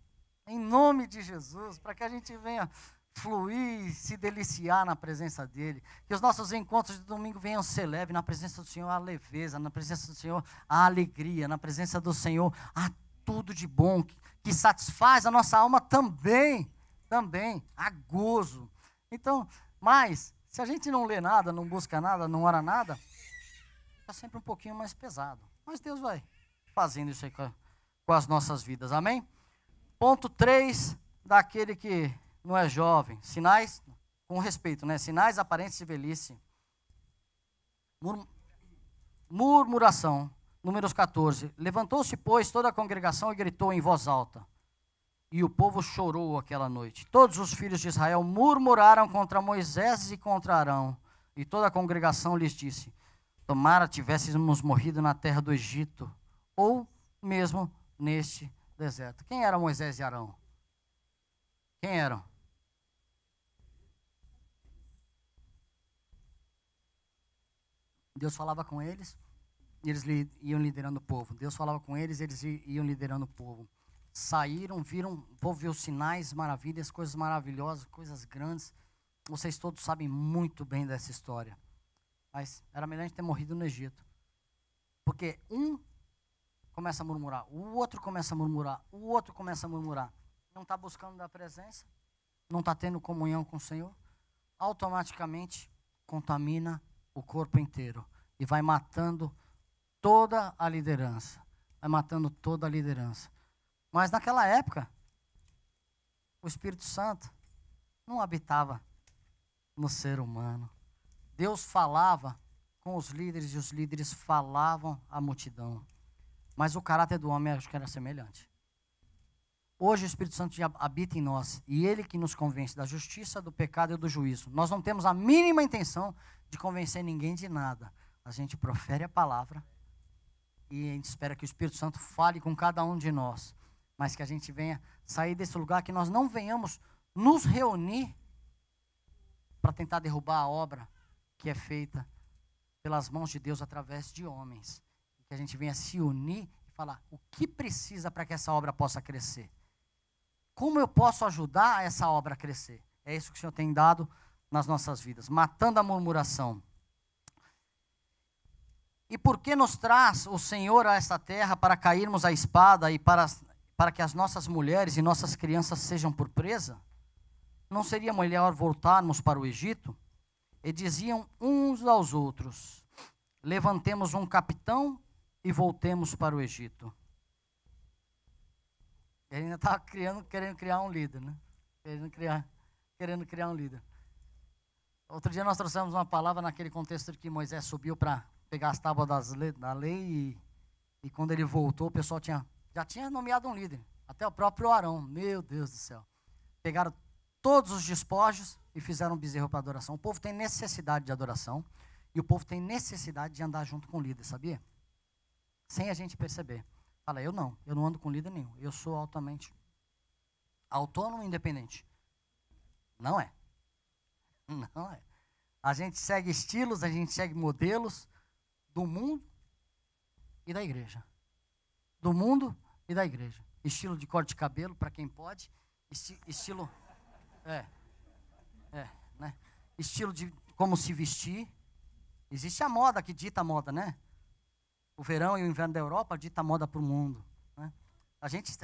Em nome de Jesus, para que a gente venha fluir, se deliciar na presença dEle. Que os nossos encontros de domingo venham ser leves. Na presença do Senhor, a leveza. Na presença do Senhor, a alegria. Na presença do Senhor, a tudo de bom. Que satisfaz a nossa alma também. A gozo. Então, mas, se a gente não lê nada, não busca nada, não ora nada, fica sempre um pouquinho mais pesado. Mas Deus vai fazendo isso aí com as nossas vidas. Amém? Ponto 3, daquele que não é jovem. Sinais, com respeito, né? Sinais aparentes de velhice. Murmuração. Números 14. Levantou-se, pois, toda a congregação e gritou em voz alta. E o povo chorou aquela noite. Todos os filhos de Israel murmuraram contra Moisés e contra Arão. E toda a congregação lhes disse: tomara tivéssemos morrido na terra do Egito, ou mesmo neste deserto. Quem eram Moisés e Arão? Quem eram? Deus falava com eles, e eles iam liderando o povo. Deus falava com eles, eles iam liderando o povo. Saíram, viram, o povo viu sinais, maravilhas, coisas maravilhosas, coisas grandes. Vocês todos sabem muito bem dessa história. Mas era melhor a gente ter morrido no Egito. Porque um começa a murmurar, o outro começa a murmurar, o outro começa a murmurar. Não está buscando da presença, não está tendo comunhão com o Senhor, automaticamente contamina o corpo inteiro e vai matando toda a liderança. Vai matando toda a liderança. Mas naquela época, o Espírito Santo não habitava no ser humano. Deus falava com os líderes e os líderes falavam à multidão. Mas o caráter do homem acho que era semelhante. Hoje o Espírito Santo já habita em nós e ele que nos convence da justiça, do pecado e do juízo. Nós não temos a mínima intenção de convencer ninguém de nada. A gente profere a palavra e a gente espera que o Espírito Santo fale com cada um de nós. Mas que a gente venha sair desse lugar, que nós não venhamos nos reunir para tentar derrubar a obra que é feita pelas mãos de Deus através de homens. Que a gente venha se unir e falar o que precisa para que essa obra possa crescer. Como eu posso ajudar essa obra a crescer? É isso que o Senhor tem dado nas nossas vidas, matando a murmuração. E por que nos traz o Senhor a esta terra para cairmos à espada e para que as nossas mulheres e nossas crianças sejam por presa? não seria melhor voltarmos para o Egito? E diziam uns aos outros: levantemos um capitão e voltemos para o Egito. Ele ainda estava querendo criar um líder, né? Querendo criar um líder. Outro dia nós trouxemos uma palavra naquele contexto de que Moisés subiu para pegar as tábuas da lei e quando ele voltou, o pessoal já tinha nomeado um líder. Até o próprio Arão. Meu Deus do céu. Pegaram todos os despojos e fizeram um bezerro para adoração. O povo tem necessidade de adoração e o povo tem necessidade de andar junto com o líder, sabia? Sem a gente perceber. Fala, eu não ando com líder nenhum. Eu sou altamente autônomo e independente. Não é. Não é. A gente segue estilos, a gente segue modelos do mundo e da igreja. Do mundo e da igreja. Estilo de corte de cabelo, para quem pode. Estilo... né? Estilo de como se vestir. Existe a moda que dita a moda, né? O verão e o inverno da Europa dita a moda para o mundo. Né? A gente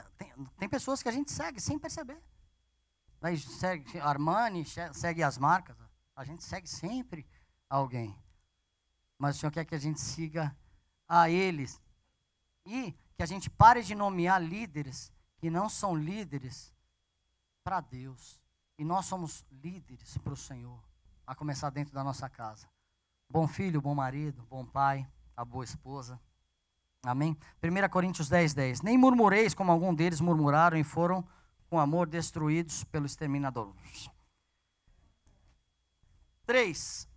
tem pessoas que a gente segue sem perceber. Daí segue Armani, segue as marcas. A gente segue sempre alguém. Mas o Senhor quer que a gente siga a eles. E que a gente pare de nomear líderes que não são líderes para Deus. E nós somos líderes para o Senhor. A começar dentro da nossa casa. Bom filho, bom marido, bom pai, a boa esposa. Amém? 1 Coríntios 10:10. Nem murmureis como algum deles murmuraram e foram com amor destruídos pelo exterminador. 3.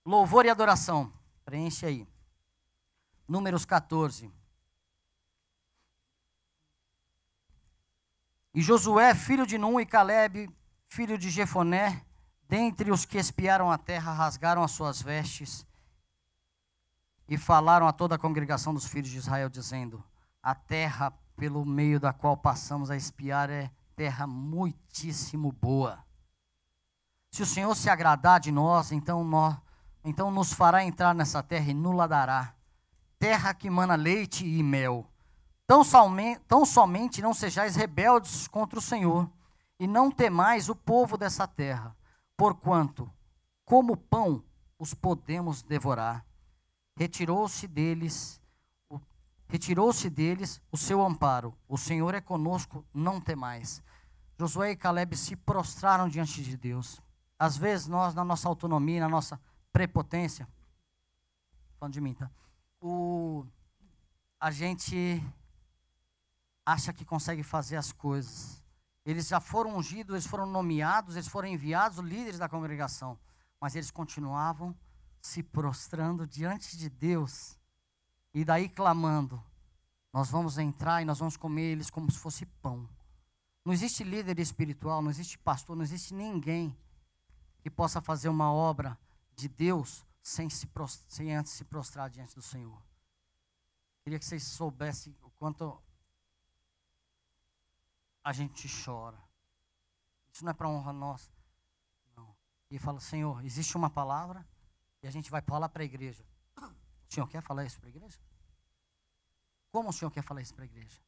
Louvor e adoração. Preenche aí. Números 14. E Josué, filho de Num, e Calebe, filho de Jefoné, dentre os que espiaram a terra, rasgaram as suas vestes e falaram a toda a congregação dos filhos de Israel, dizendo: a terra pelo meio da qual passamos a espiar é terra muitíssimo boa. Se o Senhor se agradar de nós, então nos fará entrar nessa terra e nos dará. Terra que mana leite e mel. Tão somente não sejais rebeldes contra o Senhor, e não temais o povo dessa terra, porquanto, como pão, os podemos devorar. Retirou-se deles o seu amparo. O Senhor é conosco, não temais. Josué e Calebe se prostraram diante de Deus. Às vezes nós, na nossa autonomia, na nossa prepotência, falando de mim, tá? A gente acha que consegue fazer as coisas. Eles já foram ungidos, eles foram nomeados, eles foram enviados, líderes da congregação. Mas eles continuavam se prostrando diante de Deus. E daí clamando: nós vamos entrar e nós vamos comer eles como se fosse pão. Não existe líder espiritual, não existe pastor, não existe ninguém que possa fazer uma obra de Deus sem antes se prostrar diante do Senhor. Queria que vocês soubessem o quanto a gente chora. Isso não é para honra nossa. Não. E fala: Senhor, existe uma palavra e a gente vai falar para a igreja. O Senhor quer falar isso para a igreja? Como o Senhor quer falar isso para a igreja?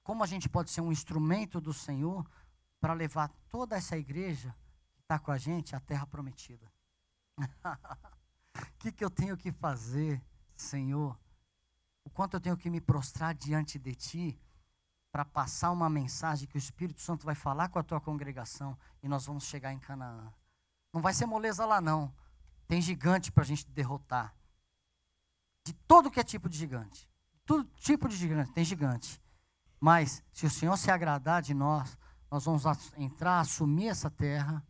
Como a gente pode ser um instrumento do Senhor para levar toda essa igreja que está com a gente à terra prometida? O que eu tenho que fazer, Senhor? O quanto eu tenho que me prostrar diante de Ti para passar uma mensagem que o Espírito Santo vai falar com a Tua congregação e nós vamos chegar em Canaã. Não vai ser moleza lá não. Tem gigante para a gente derrotar. De todo que é tipo de gigante. Todo tipo de gigante, tem gigante. Mas, se o Senhor se agradar de nós, nós vamos entrar, assumir essa terra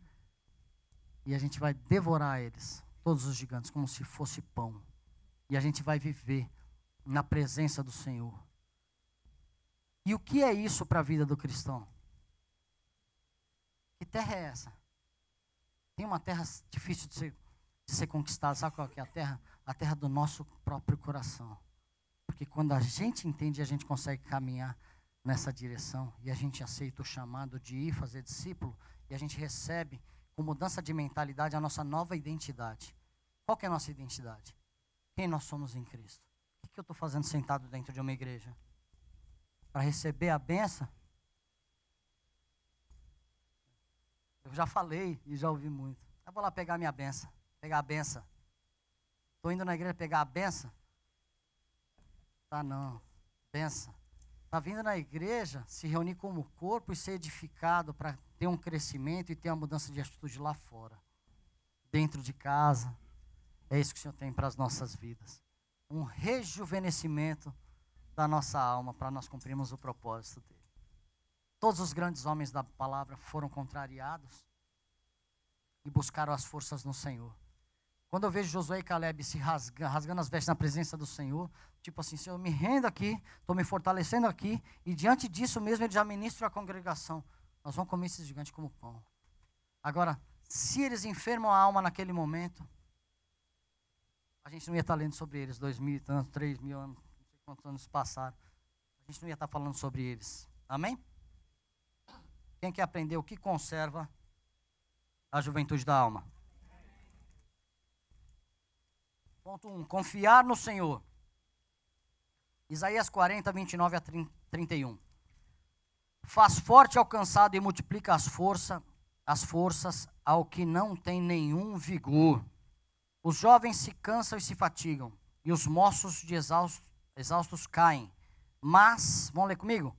e a gente vai devorar eles, todos os gigantes, como se fosse pão. E a gente vai viver na presença do Senhor. E o que é isso para a vida do cristão? Que terra é essa? Tem uma terra difícil de ser conquistada. Sabe qual que é a terra? A terra do nosso próprio coração. Porque quando a gente entende, a gente consegue caminhar nessa direção e a gente aceita o chamado de ir fazer discípulo e a gente recebe com mudança de mentalidade a nossa nova identidade. Qual que é a nossa identidade? Quem nós somos em Cristo? O que eu estou fazendo sentado dentro de uma igreja? Para receber a bênção? Eu já falei e já ouvi muito. Eu vou lá pegar minha benção. Pegar a benção. Estou indo na igreja pegar a benção? Tá não. Benção. Está vindo na igreja se reunir como corpo e ser edificado para ter um crescimento e ter uma mudança de atitude lá fora. Dentro de casa. É isso que o Senhor tem para as nossas vidas. Um rejuvenescimento da nossa alma para nós cumprirmos o propósito dele. Todos os grandes homens da palavra foram contrariados e buscaram as forças no Senhor. Quando eu vejo Josué e Caleb se rasgando as vestes na presença do Senhor, tipo assim, Senhor, eu me rendo aqui, estou me fortalecendo aqui, e diante disso mesmo ele já ministra a congregação. Nós vamos comer esses gigantes como pão. Agora, se eles enfermam a alma naquele momento, a gente não ia estar lendo sobre eles 2.000 e tantos, 3.000 anos, não sei quantos anos passaram. A gente não ia estar falando sobre eles. Amém? Quem quer aprender o que conserva a juventude da alma? Ponto 1. Confiar no Senhor. Isaías 40, 29 a 31. Faz forte ao cansado e multiplica as forças ao que não tem nenhum vigor. Os jovens se cansam e se fatigam, e os moços de exaustos caem. Mas, vamos ler comigo?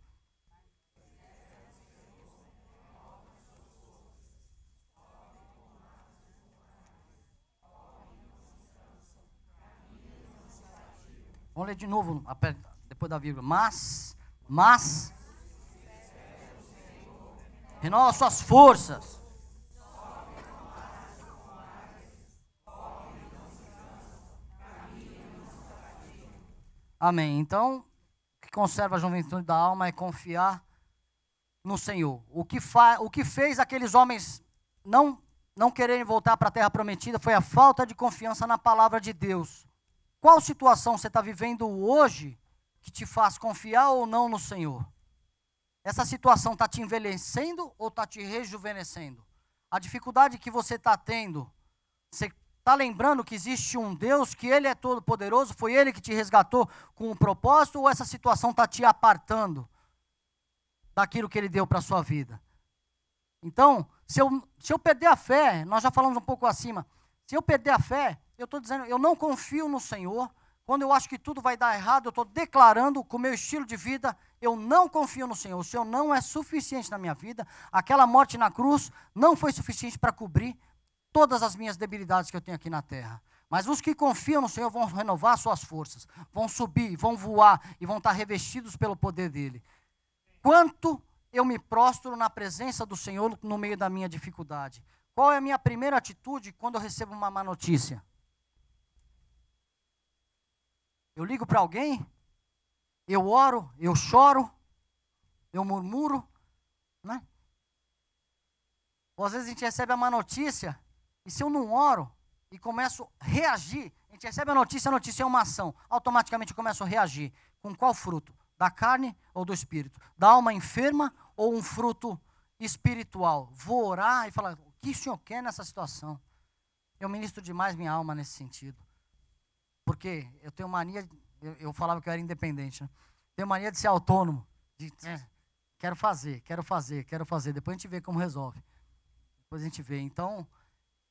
Vamos ler de novo, depois da vírgula. Mas, renova suas forças. Amém. Então, o que conserva a juventude da alma é confiar no Senhor. O que fez aqueles homens não quererem voltar para a terra prometida foi a falta de confiança na palavra de Deus. Qual situação você está vivendo hoje que te faz confiar ou não no Senhor? Essa situação está te envelhecendo ou está te rejuvenescendo? A dificuldade que você está tendo, você está lembrando que existe um Deus, que Ele é todo poderoso, foi Ele que te resgatou com um propósito, ou essa situação está te apartando daquilo que Ele deu para a sua vida? Então, se eu perder a fé, nós já falamos um pouco acima, se eu perder a fé, eu estou dizendo, eu não confio no Senhor. Quando eu acho que tudo vai dar errado, eu estou declarando com o meu estilo de vida, eu não confio no Senhor. O Senhor não é suficiente na minha vida. Aquela morte na cruz não foi suficiente para cobrir todas as minhas debilidades que eu tenho aqui na terra. Mas os que confiam no Senhor vão renovar suas forças, vão subir, vão voar e vão estar revestidos pelo poder dEle. Quanto eu me prostro na presença do Senhor no meio da minha dificuldade? Qual é a minha primeira atitude quando eu recebo uma má notícia? Eu ligo para alguém, eu oro, eu choro, eu murmuro, né? Ou às vezes a gente recebe a má notícia, e se eu não oro e começo a reagir, a gente recebe a notícia é uma ação, automaticamente eu começo a reagir. Com qual fruto? Da carne ou do espírito? Da alma enferma ou um fruto espiritual? Vou orar e falar, o que o Senhor quer nessa situação? Eu ministro demais minha alma nesse sentido. Porque eu tenho mania, eu falava que eu era independente, né? Tenho mania de ser autônomo, de quero fazer, depois a gente vê como resolve. Depois a gente vê. Então,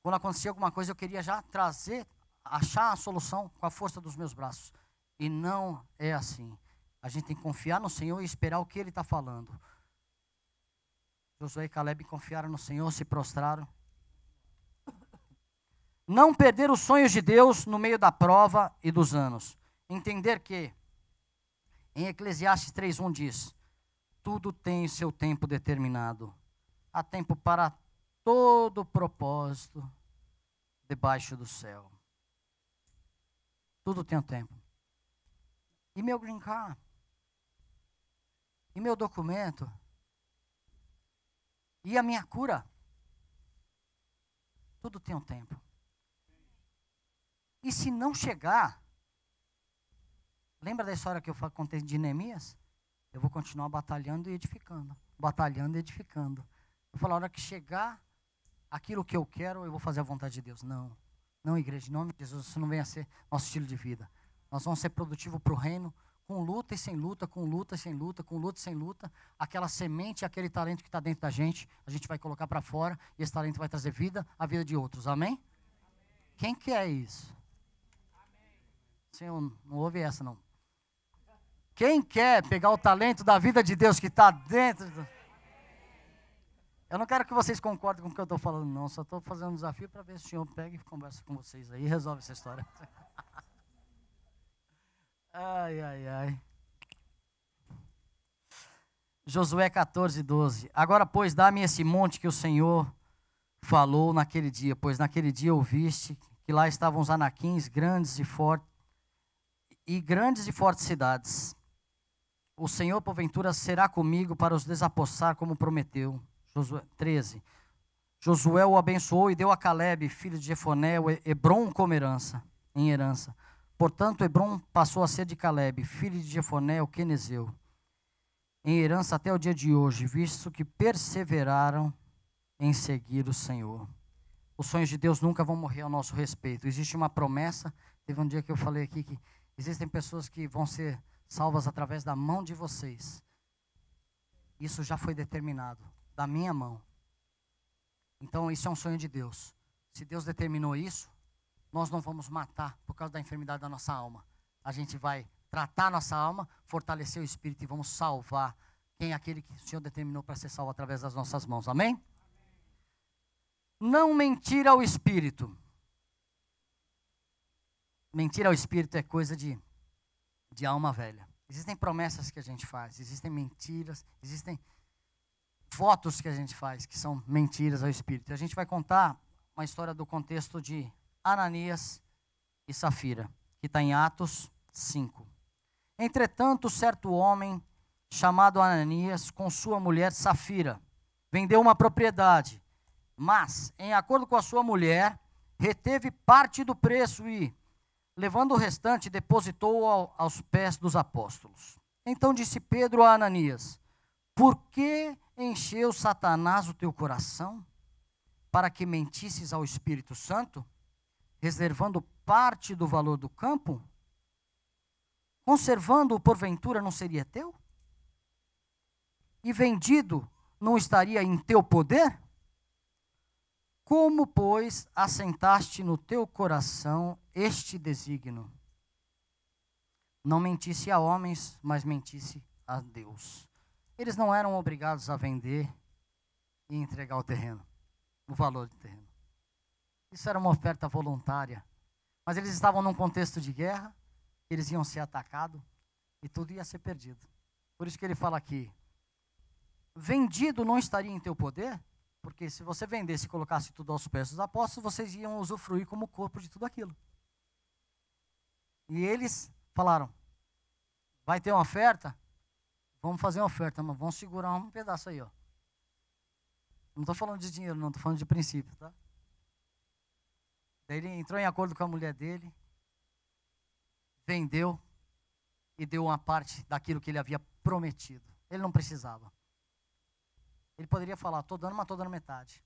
quando acontecia alguma coisa, eu queria já achar a solução com a força dos meus braços. E não é assim. A gente tem que confiar no Senhor e esperar o que Ele está falando. Josué e Caleb confiaram no Senhor, se prostraram. Não perder os sonhos de Deus no meio da prova e dos anos. Entender que, em Eclesiastes 3:1 diz, tudo tem seu tempo determinado. Há tempo para todo propósito debaixo do céu. Tudo tem um tempo. E meu green card? E meu documento? E a minha cura? Tudo tem um tempo. E se não chegar, lembra da história que eu contei de Neemias? Eu vou continuar batalhando e edificando. Batalhando e edificando. Eu falo, a hora que chegar aquilo que eu quero, eu vou fazer a vontade de Deus. Não, não, igreja, em nome de Jesus, isso não venha a ser nosso estilo de vida. Nós vamos ser produtivos para o reino com luta e sem luta, com luta e sem luta, com luta e sem luta, aquela semente, aquele talento que está dentro da gente, a gente vai colocar para fora e esse talento vai trazer vida à vida de outros. Amém? Quem quer isso? Senhor, não ouve essa não. Quem quer pegar o talento da vida de Deus que está dentro? Eu não quero que vocês concordem com o que eu estou falando, não. Só estou fazendo um desafio para ver se o Senhor pega e conversa com vocês aí e resolve essa história. Ai, ai, ai. Josué 14, 12. Agora, pois, dá-me esse monte que o Senhor falou naquele dia, pois naquele dia ouviste que lá estavam os anaquins grandes e fortes cidades. O Senhor, porventura, será comigo para os desapossar, como prometeu. Josué 13. Josué o abençoou e deu a Calebe, filho de Jefoné, Hebrom como herança. Portanto, Hebrom passou a ser de Calebe, filho de Jefoné, o quenezeu, em herança até o dia de hoje, visto que perseveraram em seguir o Senhor. Os sonhos de Deus nunca vão morrer ao nosso respeito. Existe uma promessa. Teve um dia que eu falei aqui que existem pessoas que vão ser salvas através da mão de vocês. Isso já foi determinado, da minha mão. Então, isso é um sonho de Deus. Se Deus determinou isso, nós não vamos matar por causa da enfermidade da nossa alma. A gente vai tratar a nossa alma, fortalecer o espírito e vamos salvar quem é aquele que o Senhor determinou para ser salvo através das nossas mãos. Amém? Não mentir ao espírito. Mentir ao espírito é coisa de alma velha. Existem promessas que a gente faz, existem mentiras, existem votos que a gente faz que são mentiras ao espírito. A gente vai contar uma história do contexto de Ananias e Safira, que está em Atos 5. Entretanto, certo homem chamado Ananias, com sua mulher Safira, vendeu uma propriedade, mas, em acordo com a sua mulher, reteve parte do preço e, levando o restante, depositou aos pés dos apóstolos. Então disse Pedro a Ananias: por que encheu Satanás o teu coração, para que mentisses ao Espírito Santo, reservando parte do valor do campo? Conservando-o, porventura, não seria teu? E vendido, não estaria em teu poder? Como, pois, assentaste no teu coração este desígnio? Não mentisse a homens, mas mentisse a Deus. Eles não eram obrigados a vender e entregar o terreno, o valor do terreno. Isso era uma oferta voluntária. Mas eles estavam num contexto de guerra, eles iam ser atacados e tudo ia ser perdido. Por isso que ele fala aqui, vendido não estaria em teu poder? Porque se você vendesse e colocasse tudo aos pés dos apóstolos, vocês iam usufruir como corpo de tudo aquilo. E eles falaram, vai ter uma oferta? Vamos fazer uma oferta, mas vamos segurar um pedaço aí, ó. Não estou falando de dinheiro, não, estou falando de princípio, tá? Daí ele entrou em acordo com a mulher dele, vendeu e deu uma parte daquilo que ele havia prometido. Ele não precisava. Ele poderia falar, estou dando, mas estou dando metade.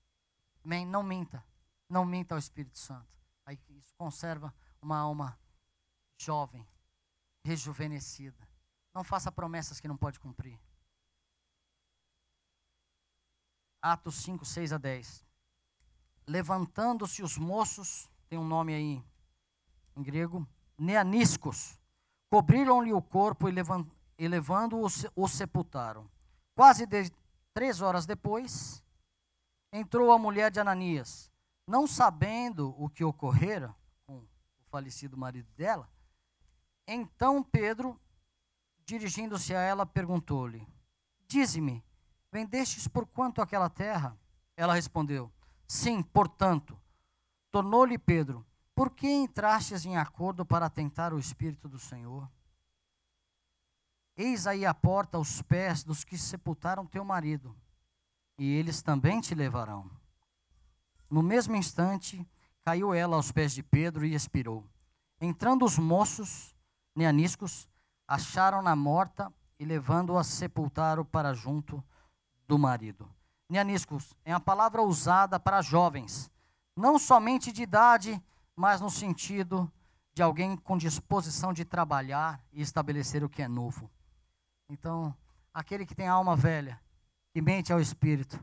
Não minta. Não minta ao Espírito Santo. Aí isso conserva uma alma jovem, rejuvenescida. Não faça promessas que não pode cumprir. Atos 5, 6 a 10. Levantando-se os moços, tem um nome aí em grego, neaniscos, cobriram-lhe o corpo e levando-o, o sepultaram. Quase 3 horas depois, entrou a mulher de Ananias, não sabendo o que ocorrera com o falecido marido dela. Então Pedro, dirigindo-se a ela, perguntou-lhe, dize-me, vendestes por quanto aquela terra? Ela respondeu, sim, portanto. Tornou-lhe Pedro, por que entrastes em acordo para tentar o Espírito do Senhor? Eis aí a porta aos pés dos que sepultaram teu marido, e eles também te levarão. No mesmo instante, caiu ela aos pés de Pedro e expirou. Entrando os moços, neaniscos, acharam-na morta e levando-a sepultaram para junto do marido. Neaniscos é a palavra usada para jovens, não somente de idade, mas no sentido de alguém com disposição de trabalhar e estabelecer o que é novo. Então, aquele que tem a alma velha, que mente ao Espírito,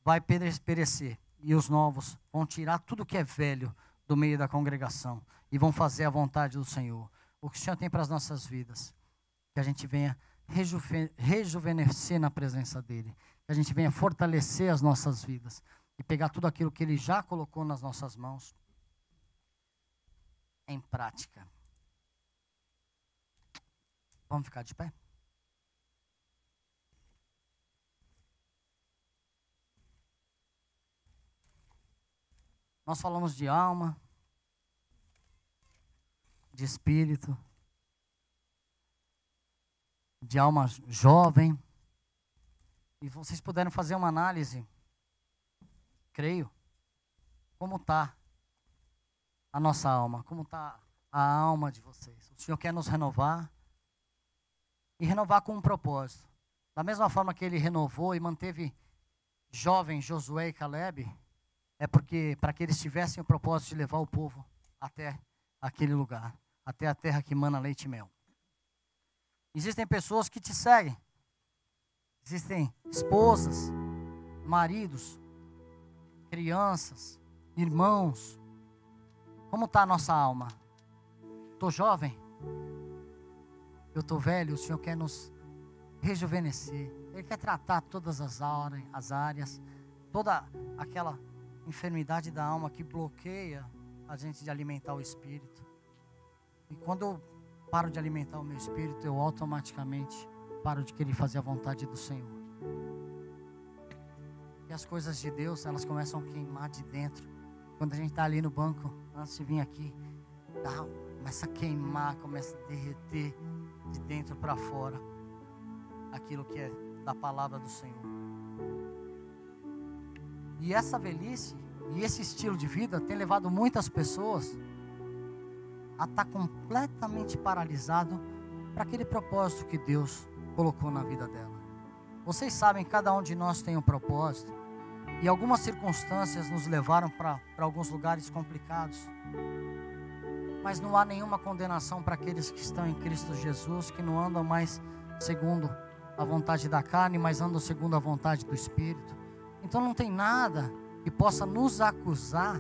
vai perecer, e os novos vão tirar tudo que é velho do meio da congregação e vão fazer a vontade do Senhor. O que o Senhor tem para as nossas vidas, que a gente venha rejuvenescer na presença dEle, que a gente venha fortalecer as nossas vidas e pegar tudo aquilo que Ele já colocou nas nossas mãos em prática. Vamos ficar de pé? Nós falamos de alma, de espírito, de alma jovem. E vocês puderam fazer uma análise, creio, como está a nossa alma, como está a alma de vocês. O Senhor quer nos renovar e renovar com um propósito. Da mesma forma que Ele renovou e manteve jovens Josué e Caleb, é porque para que eles tivessem o propósito de levar o povo até aquele lugar, até a terra que mana leite e mel. Existem pessoas que te seguem, existem esposas, maridos, crianças, irmãos. Como está a nossa alma? Estou jovem? Eu estou velho? O Senhor quer nos rejuvenescer. Ele quer tratar todas as áreas, toda aquela enfermidade da alma que bloqueia a gente de alimentar o espírito. E quando eu paro de alimentar o meu espírito, eu automaticamente paro de querer fazer a vontade do Senhor. E as coisas de Deus, elas começam a queimar de dentro. Quando a gente está ali no banco, antes de vir aqui, começa a queimar, começa a derreter de dentro para fora aquilo que é da palavra do Senhor. E essa velhice e esse estilo de vida tem levado muitas pessoas a estar completamente paralisado para aquele propósito que Deus colocou na vida dela. Vocês sabem, cada um de nós tem um propósito, e algumas circunstâncias nos levaram para alguns lugares complicados, mas não há nenhuma condenação para aqueles que estão em Cristo Jesus, que não andam mais segundo a vontade da carne, mas andam segundo a vontade do Espírito. Então não tem nada que possa nos acusar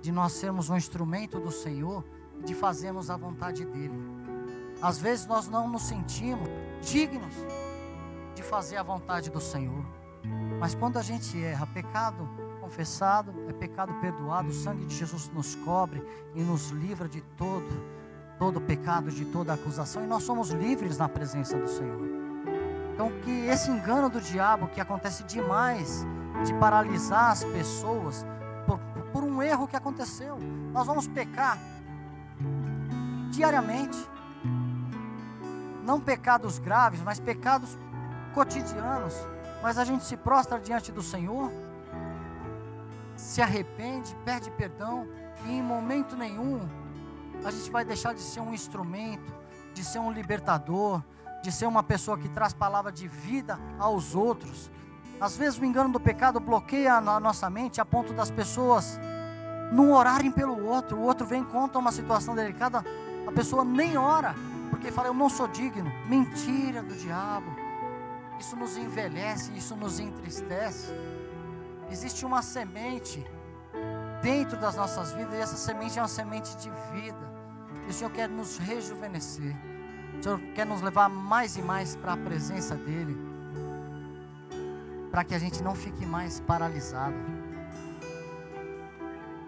de nós sermos um instrumento do Senhor, de fazermos a vontade dEle. Às vezes nós não nos sentimos dignos de fazer a vontade do Senhor, mas quando a gente erra, pecado confessado é pecado perdoado, o sangue de Jesus nos cobre e nos livra de todo pecado, de toda acusação, e nós somos livres na presença do Senhor. Então, que esse engano do diabo, que acontece demais, de paralisar as pessoas por um erro que aconteceu. Nós vamos pecar diariamente, não pecados graves, mas pecados cotidianos, mas a gente se prostra diante do Senhor, se arrepende, pede perdão, e em momento nenhum a gente vai deixar de ser um instrumento, de ser um libertador, de ser uma pessoa que traz palavra de vida aos outros. Às vezes o engano do pecado bloqueia a nossa mente a ponto das pessoas não orarem pelo outro. O outro vem e conta uma situação delicada, a pessoa nem ora, porque fala, eu não sou digno. Mentira do diabo. Isso nos envelhece, isso nos entristece. Existe uma semente dentro das nossas vidas, e essa semente é uma semente de vida. E o Senhor quer nos rejuvenescer. O Senhor quer nos levar mais e mais para a presença dEle, para que a gente não fique mais paralisado.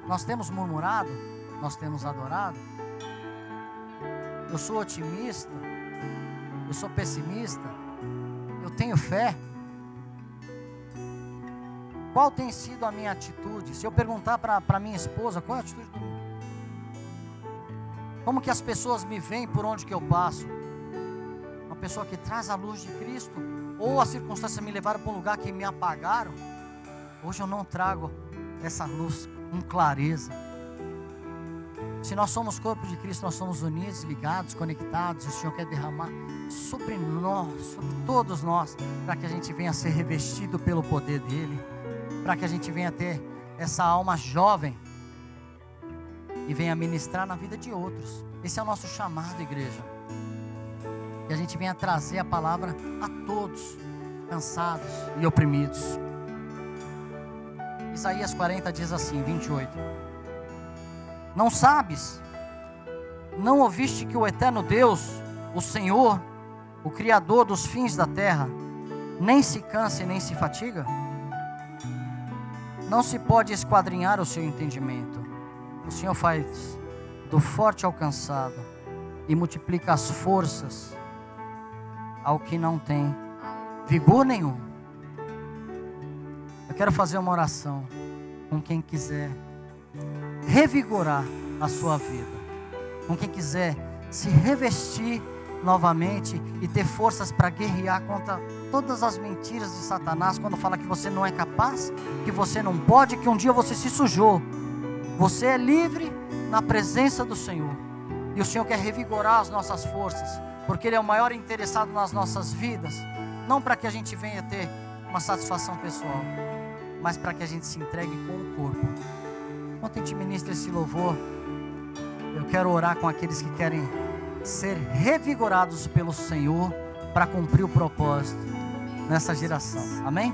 Nós temos murmurado, nós temos adorado. Eu sou otimista, eu sou pessimista, eu tenho fé. Qual tem sido a minha atitude? Se eu perguntar para minha esposa, qual é a atitude do mundo? Como que as pessoas me veem por onde que eu passo? Uma pessoa que traz a luz de Cristo, ou as circunstâncias me levaram para um lugar que me apagaram? Hoje eu não trago essa luz com clareza. Se nós somos corpo de Cristo, nós somos unidos, ligados, conectados, e o Senhor quer derramar sobre nós, sobre todos nós, para que a gente venha a ser revestido pelo poder dEle, para que a gente venha a ter essa alma jovem, e venha ministrar na vida de outros. Esse é o nosso chamado, igreja. Que a gente venha trazer a palavra a todos, cansados e oprimidos. Isaías 40 diz assim, 28. Não sabes, não ouviste que o eterno Deus, o Senhor, o Criador dos fins da terra, nem se cansa e nem se fatiga? Não se pode esquadrinhar o seu entendimento. O Senhor faz do forte ao cansado e multiplica as forças ao que não tem vigor nenhum. Eu quero fazer uma oração com quem quiser revigorar a sua vida, com quem quiser se revestir novamente e ter forças para guerrear contra todas as mentiras de Satanás, quando fala que você não é capaz, que você não pode, que um dia você se sujou. Você é livre na presença do Senhor, e o Senhor quer revigorar as nossas forças, porque Ele é o maior interessado nas nossas vidas, não para que a gente venha ter uma satisfação pessoal, mas para que a gente se entregue com o corpo. Enquanto a gente ministra esse louvor, eu quero orar com aqueles que querem ser revigorados pelo Senhor para cumprir o propósito nessa geração. Amém?